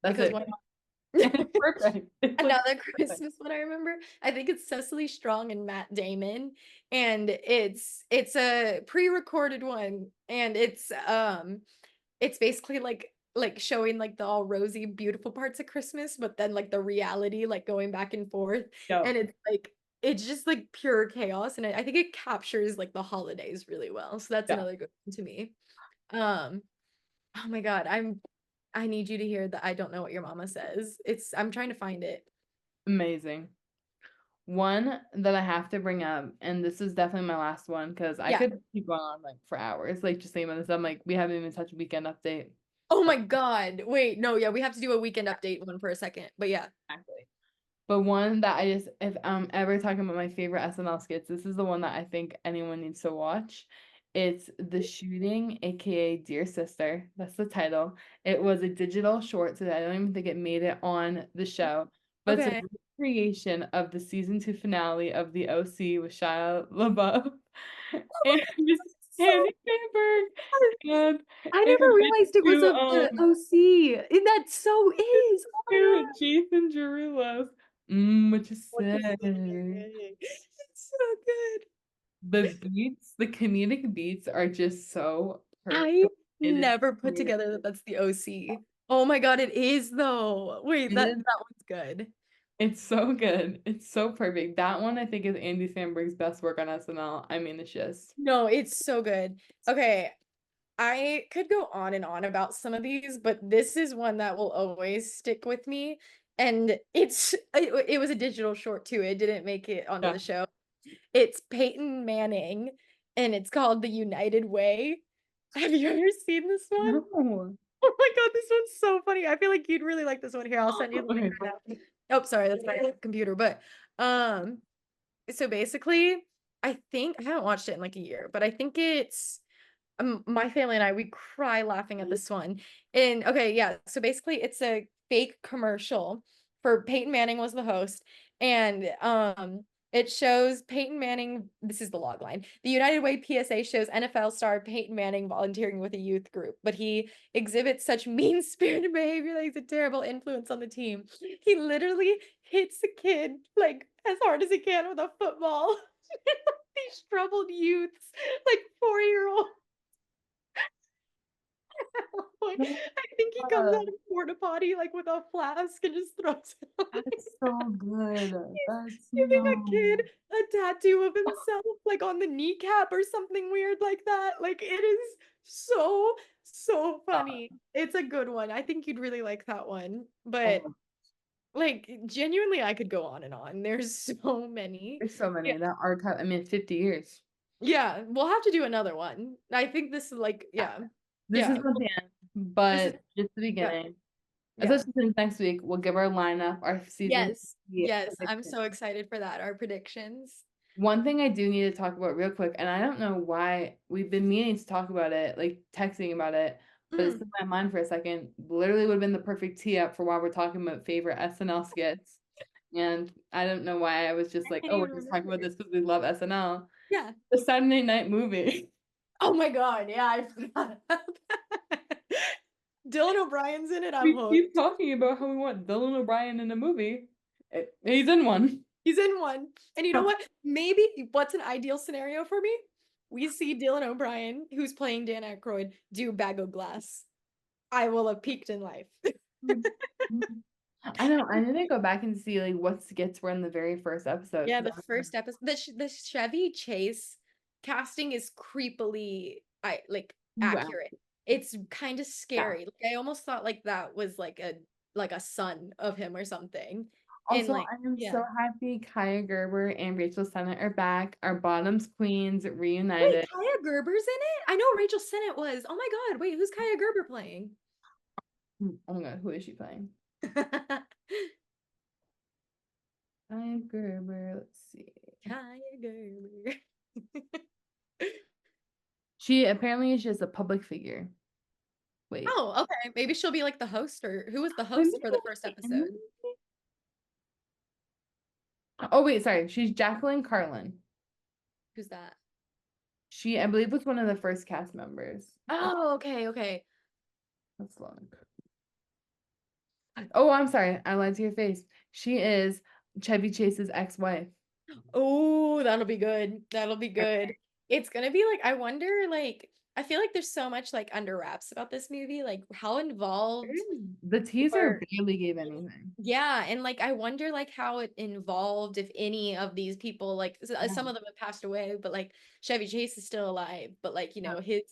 That's because it. why not? It's perfect. It's like Another perfect. Christmas one I remember. I think it's Cecily Strong and Matt Damon, and it's a pre-recorded one, and it's basically like showing like the all rosy beautiful parts of Christmas, but then like the reality like going back and forth, Yo, and it's like it's just like pure chaos, and I think it captures like the holidays really well. So that's yeah, another good one to me. Um, oh my God, I need you to hear that I don't know what your mama says. I'm trying to find it. amazing. One that I have to bring up, and this is definitely my last one because I Yeah. could keep going on like for hours, like just thinking about this. I'm like, we haven't even touched weekend update. Oh my God. Wait, no, yeah, we have to do a weekend update one for a second. But yeah. Exactly. But one that I just, if I'm ever talking about my favorite SNL skits, this is the one that I think anyone needs to watch. It's The Shooting, aka Dear Sister. That's the title. It was a digital short, so I don't even think it made it on the show. But it's a Okay. recreation of the season 2 finale of The OC with Shia LaBeouf. And Andy Samberg. And I it never went realized it was to of the OC. And that so is. Oh my God. Jason Derulo's what you What to say. say? It's so good. The comedic beats are just so I perfect. It is never put weird. together that that's the OC. Oh my God, it is though. Wait, It that is. one's good. It's so good. It's so perfect. That one I think is Andy Samberg's best work on SNL. I mean, it's just No, it's so good. Okay, I could go on and on about some of these, but this is one that will always stick with me. And it was a digital short too. It didn't make it onto yeah. the show. It's Peyton Manning, and it's called The United Way. Have you ever seen this one? No. Oh my God, this one's so funny. I feel like you'd really like this one. Here, I'll send you the link Okay. right now. Oh, sorry, that's my computer. But um, so basically, I think I haven't watched it in like a year, but I think it's my family and I, we cry laughing at this one. And okay, yeah. So basically, it's a fake commercial for Peyton Manning was the host, and it shows Peyton Manning. This is the log line. The United Way PSA shows NFL star Peyton Manning volunteering with a youth group, but he exhibits such mean-spirited behavior that he's a terrible influence on the team. He literally hits the kid like as hard as he can with a football. These troubled youths, like 4-year-old. I think he comes out God, of porta potty like with a flask and just throws it on. that's so good. That's He's giving a no. kid a tattoo of himself like on the kneecap or something weird like that. Like it is so funny. It's a good one. I think you'd really like that one. But Oh, like genuinely I could go on and on. There's so many. there's so Yeah. many. That archive, I mean, 50 years. Yeah, we'll have to do another one. I think this is like yeah. This is Yeah. not the end, This is but just the yeah. beginning. Yeah. Especially since next week, we'll give our lineup, our season Yes. three Yes. I'm predictions. so excited for that. Our predictions. One thing I do need to talk about real quick, and I don't know why we've been meaning to talk about it, like texting about it, but it's Mm. in my mind for a second. Literally would have been the perfect tee up for why we're talking about favorite SNL skits. And I don't know why I was just I like, can't oh, even we're just talking about remember. this because we love SNL. Yeah. The Saturday Night Movie. Oh my God. Yeah, I forgot about that. Dylan O'Brien's in it. I'm We keep hooked. talking about how we want Dylan O'Brien in a movie. He's in one. He's in one. And you know what? Maybe what's an ideal scenario for me? We see Dylan O'Brien, who's playing Dan Aykroyd, do Bag of Glass. I will have peaked in life. I know. I need to go back and see like what skits were in the very first episode. Yeah, the first episode, the Chevy Chase casting is creepily Wow. accurate. It's kind of Yeah. scary. Like I almost thought like that was like a son of him or something. And Also, like I am yeah. so happy Kaya Gerber and Rachel Sennett are back. Our Bottoms Queens Wait, reunited. Kaya Gerber's in it? I know Rachel Sennett was. Oh my God, wait, who's Kaya Gerber playing? Oh my God, who is she playing? Kaya Gerber. Let's see. Kaya Gerber. She apparently is just a public figure. Wait. Oh, okay. Maybe she'll be like the host or who was the Wait, host for the first episode? oh wait, sorry. She's Jacqueline Carlin. Who's that? She, I believe, was one of the first cast members. Oh, okay, okay. Let's look. Oh, I'm sorry. I lied to your face. She is Chevy Chase's ex-wife. Oh, that'll be good. That'll be good. It's gonna be like, I wonder, like, I feel like there's so much like under wraps about this movie, like how involved The teaser or barely gave anything. yeah, and like I wonder like how it involved if any of these people like Yeah. some of them have passed away, but like Chevy Chase is still alive, but like you know his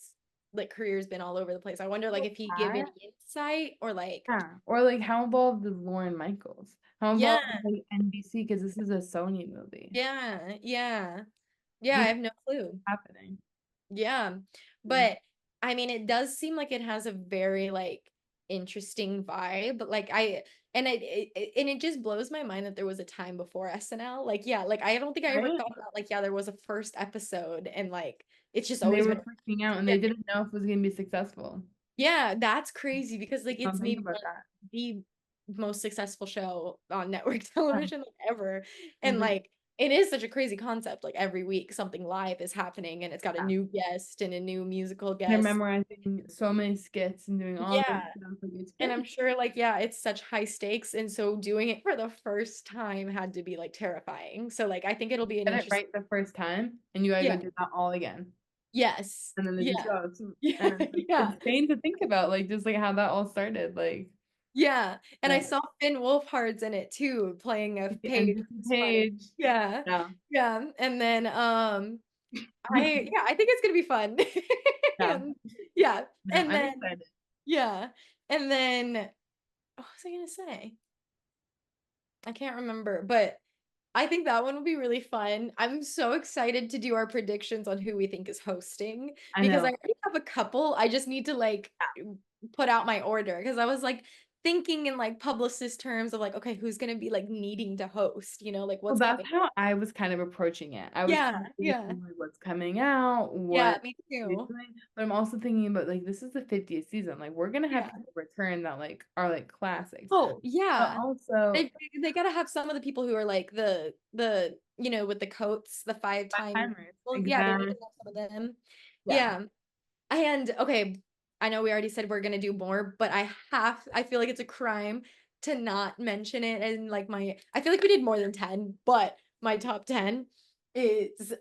like career's been all over the place. I wonder like if he give any insight or like Yeah. Or like how involved is Lauren Michaels? How yeah, involved is like NBC? Because this is a Sony movie. yeah. Yeah, I This is have no clue. happening. Yeah. Mm. But I mean, it does seem like it has a very like interesting vibe. But like and it just blows my mind that there was a time before SNL. Like, yeah, like I don't think I ever Right? thought about like, yeah, there was a first episode and like it's just And they always were been freaking out and yeah. they didn't know if it was going to be successful. Yeah, that's crazy because like Don't it's think maybe about one that. of the most successful show on network Yeah. television like, ever. And Every like it is such a crazy concept. Like every week something live is happening and it's got a Yeah. new guest and a new musical They're guest. memorizing so many skits and doing all this Yeah. stuff. Like, it's And I'm crazy. sure like yeah, it's such high stakes and so doing it for the first time had to be like terrifying. So like I think it'll be an Get it interesting right the first time, and you gotta go yeah. do that all again. Yes. And then they just Yeah. go. Yeah. And Yeah. it's insane to think about, like, just like how that all started. Like, Yeah. And I uh, saw Finn Wolfhard's in it too, playing a and page. this It's funny. page. Yeah. Yeah. Yeah. And then I think it's gonna be fun. Yeah. And yeah. No, And I'm then excited. yeah. And then what was I gonna say? I can't remember, but I think that one will be really fun. I'm so excited to do our predictions on who we think is hosting I because I know. already have a couple. I just need to like put out my order because I was like thinking in like publicist terms of like, okay, who's gonna be like needing to host, like Well, what's that's coming. how I was kind of approaching it. I was Yeah, kind of yeah, thinking like what's coming out, yeah, what me they're too. doing, but I'm also thinking about like this is the 50th season. Like we're gonna have Yeah. people return that like are like classics. Oh, But yeah. also They gotta have some of the people who are like the with the coats, the five-time timers. well, yeah, they need to Exactly. have some of them. Yeah. Yeah. And okay, I know we already said we're gonna do more, but I feel like it's a crime to not mention it and like I feel like we did more than 10, but my top 10 is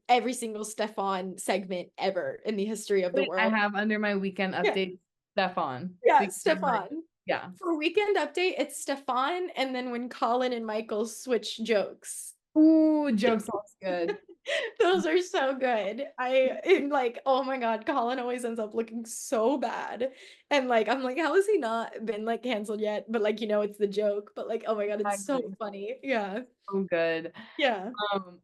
every single Stefan segment ever in the history of the Wait, I world. have under my weekend Yeah. update Stefan. Yeah, Because I'm like, Stefan. yeah. For weekend update, it's Stefan, and then when Colin and Michael switch jokes. Ooh, joke sounds good. Those are so good. I am like, oh my God, Colin always ends up looking so bad. And like, I'm like, how has he not been like canceled yet? But like, it's the joke. But like, oh my God, it's so Exactly. funny. Yeah. So good. Yeah.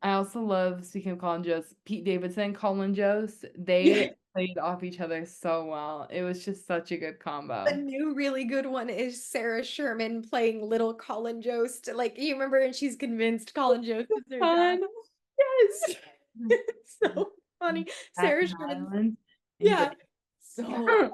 I also love, speaking of Colin Jost, Pete Davidson, Colin Jost. Yeah. They played off each other so well. It was just such a good The combo. new really good one is Sarah Sherman playing little Colin Jost. Like, you remember, and she's convinced Colin Jost is her dad. Fun. Yes. It's so funny. Sarah Staten Sherman. Island. And he's Yeah. like, So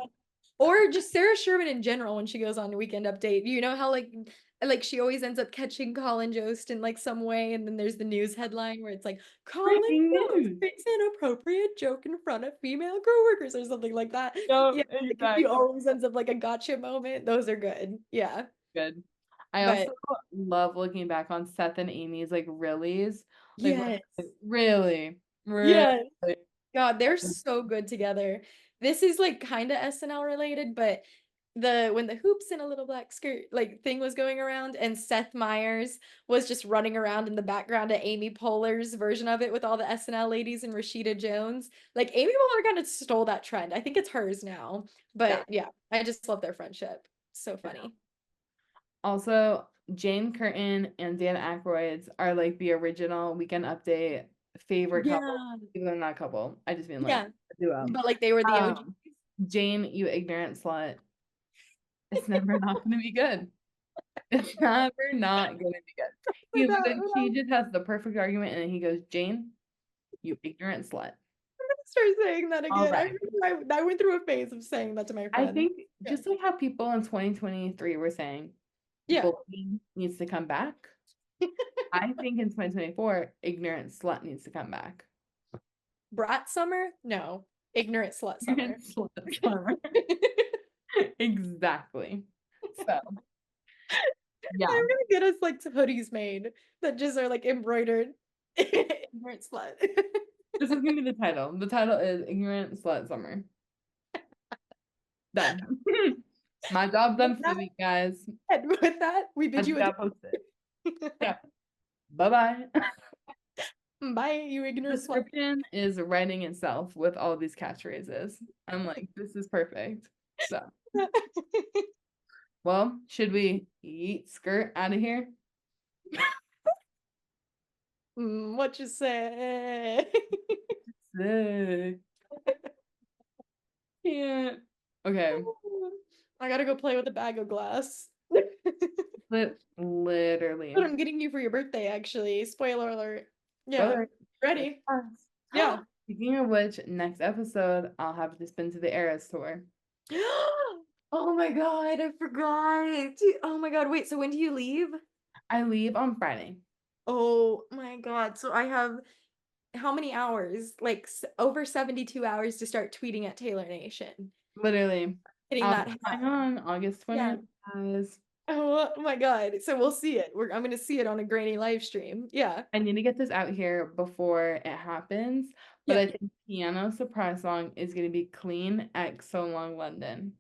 or just Sarah Sherman in general when she goes on Weekend Update. You know how like she always ends up catching Colin Jost in like some way, and then there's the news headline where it's like Colin breaking Jost news. makes an inappropriate joke in front of female coworkers or something like that. Yeah, Yep, like he exactly. always ends up like a gotcha moment. Those are good. Yeah. Good. I But also love looking back on Seth and Amy's like reallys. Like, yes. really, really. Yes. God, they're so good together. This is like kind of SNL related, but when the hoops in a little black skirt like thing was going around and Seth Meyers was just running around in the background at Amy Poehler's version of it with all the SNL ladies and Rashida Jones. Like Amy Poehler kind of stole that trend. I think it's hers now. Yeah. But yeah, I just love their friendship. So Yeah. funny. Also, Jane Curtin and Dan Aykroyd's are like the original Weekend Update favorite couple. Yeah. Even though they're not a couple. I just mean like Yeah. a duo. But like they were the OG. Um, Jane, you ignorant slut. It's never not gonna be good. It's never not gonna be good. He just has the perfect argument and then he goes, Jane, you ignorant slut. Start saying that All again. right. I went through a phase of saying that to my I friend. think Yeah. just like how people in 2023 were saying Yeah. bullying needs to come back. I think in 2024, ignorant slut needs to come back. Brat summer? No. Ignorant slut summer. Ignorant slut summer. Exactly. So, yeah, I'm gonna get us like hoodies made that just are like embroidered. Ignorant slut. this is gonna be the title. The title is Ignorant Slut Summer. Done. My job With done for that, the week, guys. and with that, we I bid just you got adieu. posted. Yeah. Bye-bye. Bye, you ignorant slut. Description is writing itself with all these catchphrases. I'm like, this is perfect. So, well, should we eat skirt out of here? What you say? Sick. Can't. Okay. I gotta go play with a bag of glass. Literally. What I'm getting you for your birthday, actually. Spoiler alert. Yeah. Brother. Ready? Yeah. Speaking of which, next episode, I'll have to spin to the Eras tour. Oh my God, I forgot. Oh my God, wait, so when do you leave? I leave on Friday. Oh my God. So I have how many hours? Like over 72 hours to start tweeting at Taylor Nation. Literally. Getting I'll that be hat. going on August Yeah. 20th, guys. Oh my God. So we'll see it. I'm gonna see it on a grainy live stream. Yeah. I need to get this out here before it happens, but Yeah. I think piano surprise song is gonna be Clean X So Long London.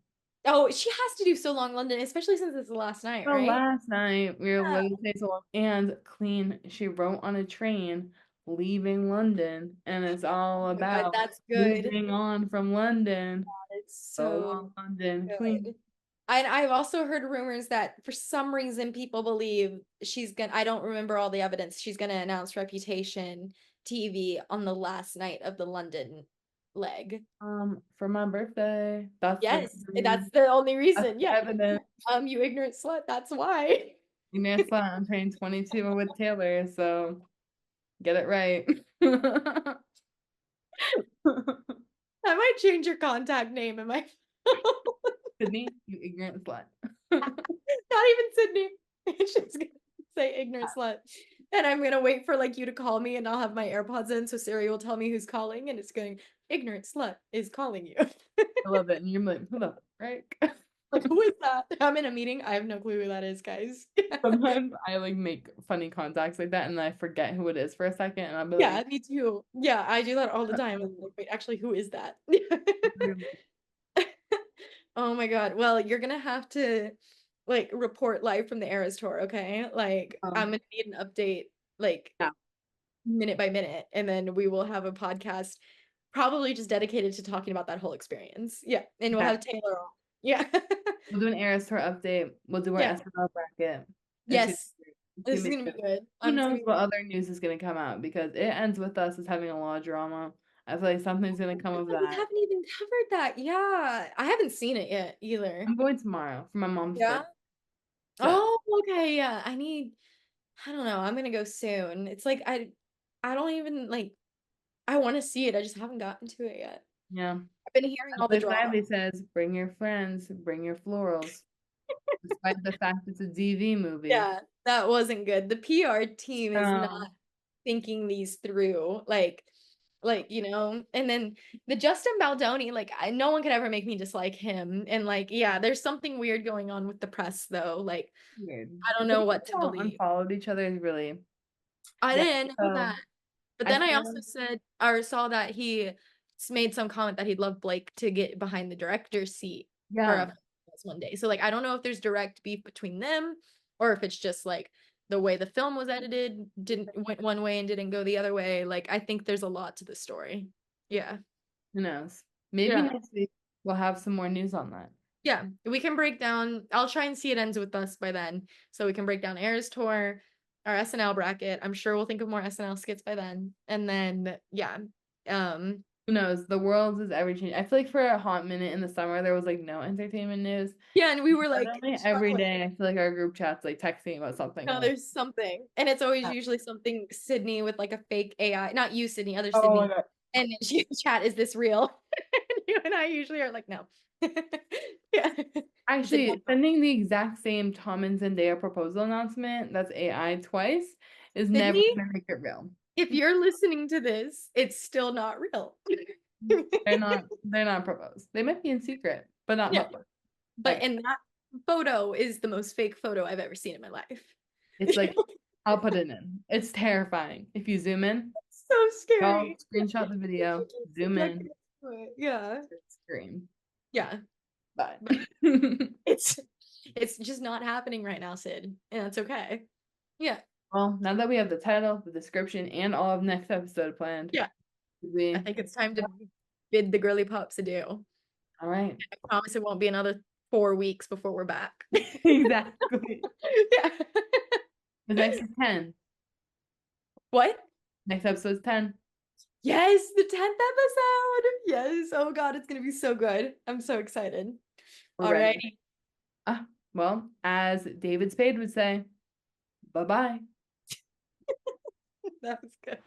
Oh, she has to do So Long London, especially since it's the last night, So right? last night we were Yeah. literally saying so long and Clean, she wrote on a train leaving London, and it's all Oh my God, about that's good. moving on from London. It's So so long, London, Clean. good. And I've also heard rumors that for some reason people believe she's gonna, I don't remember all the evidence, she's gonna announce Reputation TV on the last night of the London leg. For my birthday. That's the Yes, that's the only that's reason. the Yeah. evidence. You ignorant slut, that's why. You know, it's fun. I'm turning 22 with Taylor, so get it right. I might change your contact name in my phone. Sydney, you ignorant slut. Not even Sydney. She's gonna say ignorant slut. And I'm gonna wait for like you to call me and I'll have my AirPods in so Siri will tell me who's calling and it's going, ignorant slut is calling you. I love it. And you're like, who the frick? Like, who is that? I'm in a meeting. I have no clue who that is, guys. Sometimes I like make funny contacts like that and then I forget who it is for a second and I'll be Yeah, like, me too. Yeah, I do that all the time. I'm like, wait, actually, who is that? Oh my God. Well, you're gonna have to like report live from the Eras tour, okay? Like, I'm gonna need an update like yeah, minute by minute, and then we will have a podcast probably just dedicated to talking about that whole experience. Yeah, and we'll yeah. have Taylor on. Yeah. We'll do an Eras Tour update. We'll do our Yeah. SNL bracket. It's gonna, Yes. it's This gonna is be gonna be good. good. Who It's gonna knows be what other news is gonna come out because it ends with us as having a lot of drama. I feel like something's gonna come of we that. haven't even covered that. Yeah. I haven't seen it yet either. I'm going tomorrow for my mom's Yeah. birthday. So Oh, okay. Yeah. I don't know. I'm gonna go soon. It's like I don't even like I want to see it. I just haven't gotten to it yet. yeah. I've been hearing all the Liz drama. Lively says, bring your friends, bring your florals. Despite the fact it's a DV movie. Yeah, that wasn't good. The PR team is not Um, thinking these through. And then the Justin Baldoni, like no one could ever make me dislike him. And like, yeah, there's something weird going on with the press though. Like, weird. I don't The know fact what they to all believe. unfollowed each other is really, I yeah. didn't know So that. But I then I also feel, said or saw that he made some comment that he'd love Blake to get behind the director's seat for yeah, a one day. So like I don't know if there's direct beef between them or if it's just like the way the film was edited didn't went one way and didn't go the other way. Like I think there's a lot to the story. Yeah. who knows? Maybe Yeah. next week we'll have some more news on that. Yeah. We can break down. I'll try and see it ends with us by then. So we can break down Air's tour, our SNL bracket. I'm sure we'll think of more SNL skits by then. And then yeah. Um Who knows? The world is ever changing. I feel like for a hot minute in the summer there was like no entertainment news. yeah, and we were like Literally every struggling. day I feel like our group chat's like texting about something. No, I'm like, there's something. And it's always yeah. usually something Sydney with like a fake AI. Not you, Sydney, other Oh my Sydney. God. And she chat, is this real? And you and I usually are like, no. Yeah. Is it Actually, sending the exact same Tom and Zendaya proposal announcement that's AI twice is never Sydney? gonna make it real. If you're listening to this, it's still not real. They're not proposed. They might be in secret, but not Yeah. public. But Okay. and that photo is the most fake photo I've ever seen in my life. It's like I'll put it in. It's terrifying. If you zoom in, So I'll scary. screenshot the video, zoom in, Yeah. scream. Yeah. But But it's it's just not happening right now, Sid. And that's okay. Yeah. well, now that we have the title, the description, and all of next episode planned, Yeah. I we think it's time to bid the girly pups adieu. all right. I promise it won't be another 4 weeks before we're back. Exactly. Yeah. The next is 10. What? Next episode's 10. Yes, the 10th episode. Yes. Oh God, it's gonna be so good. I'm so excited. We're ready. Alrighty. Well, as David Spade would say, bye bye. That was good.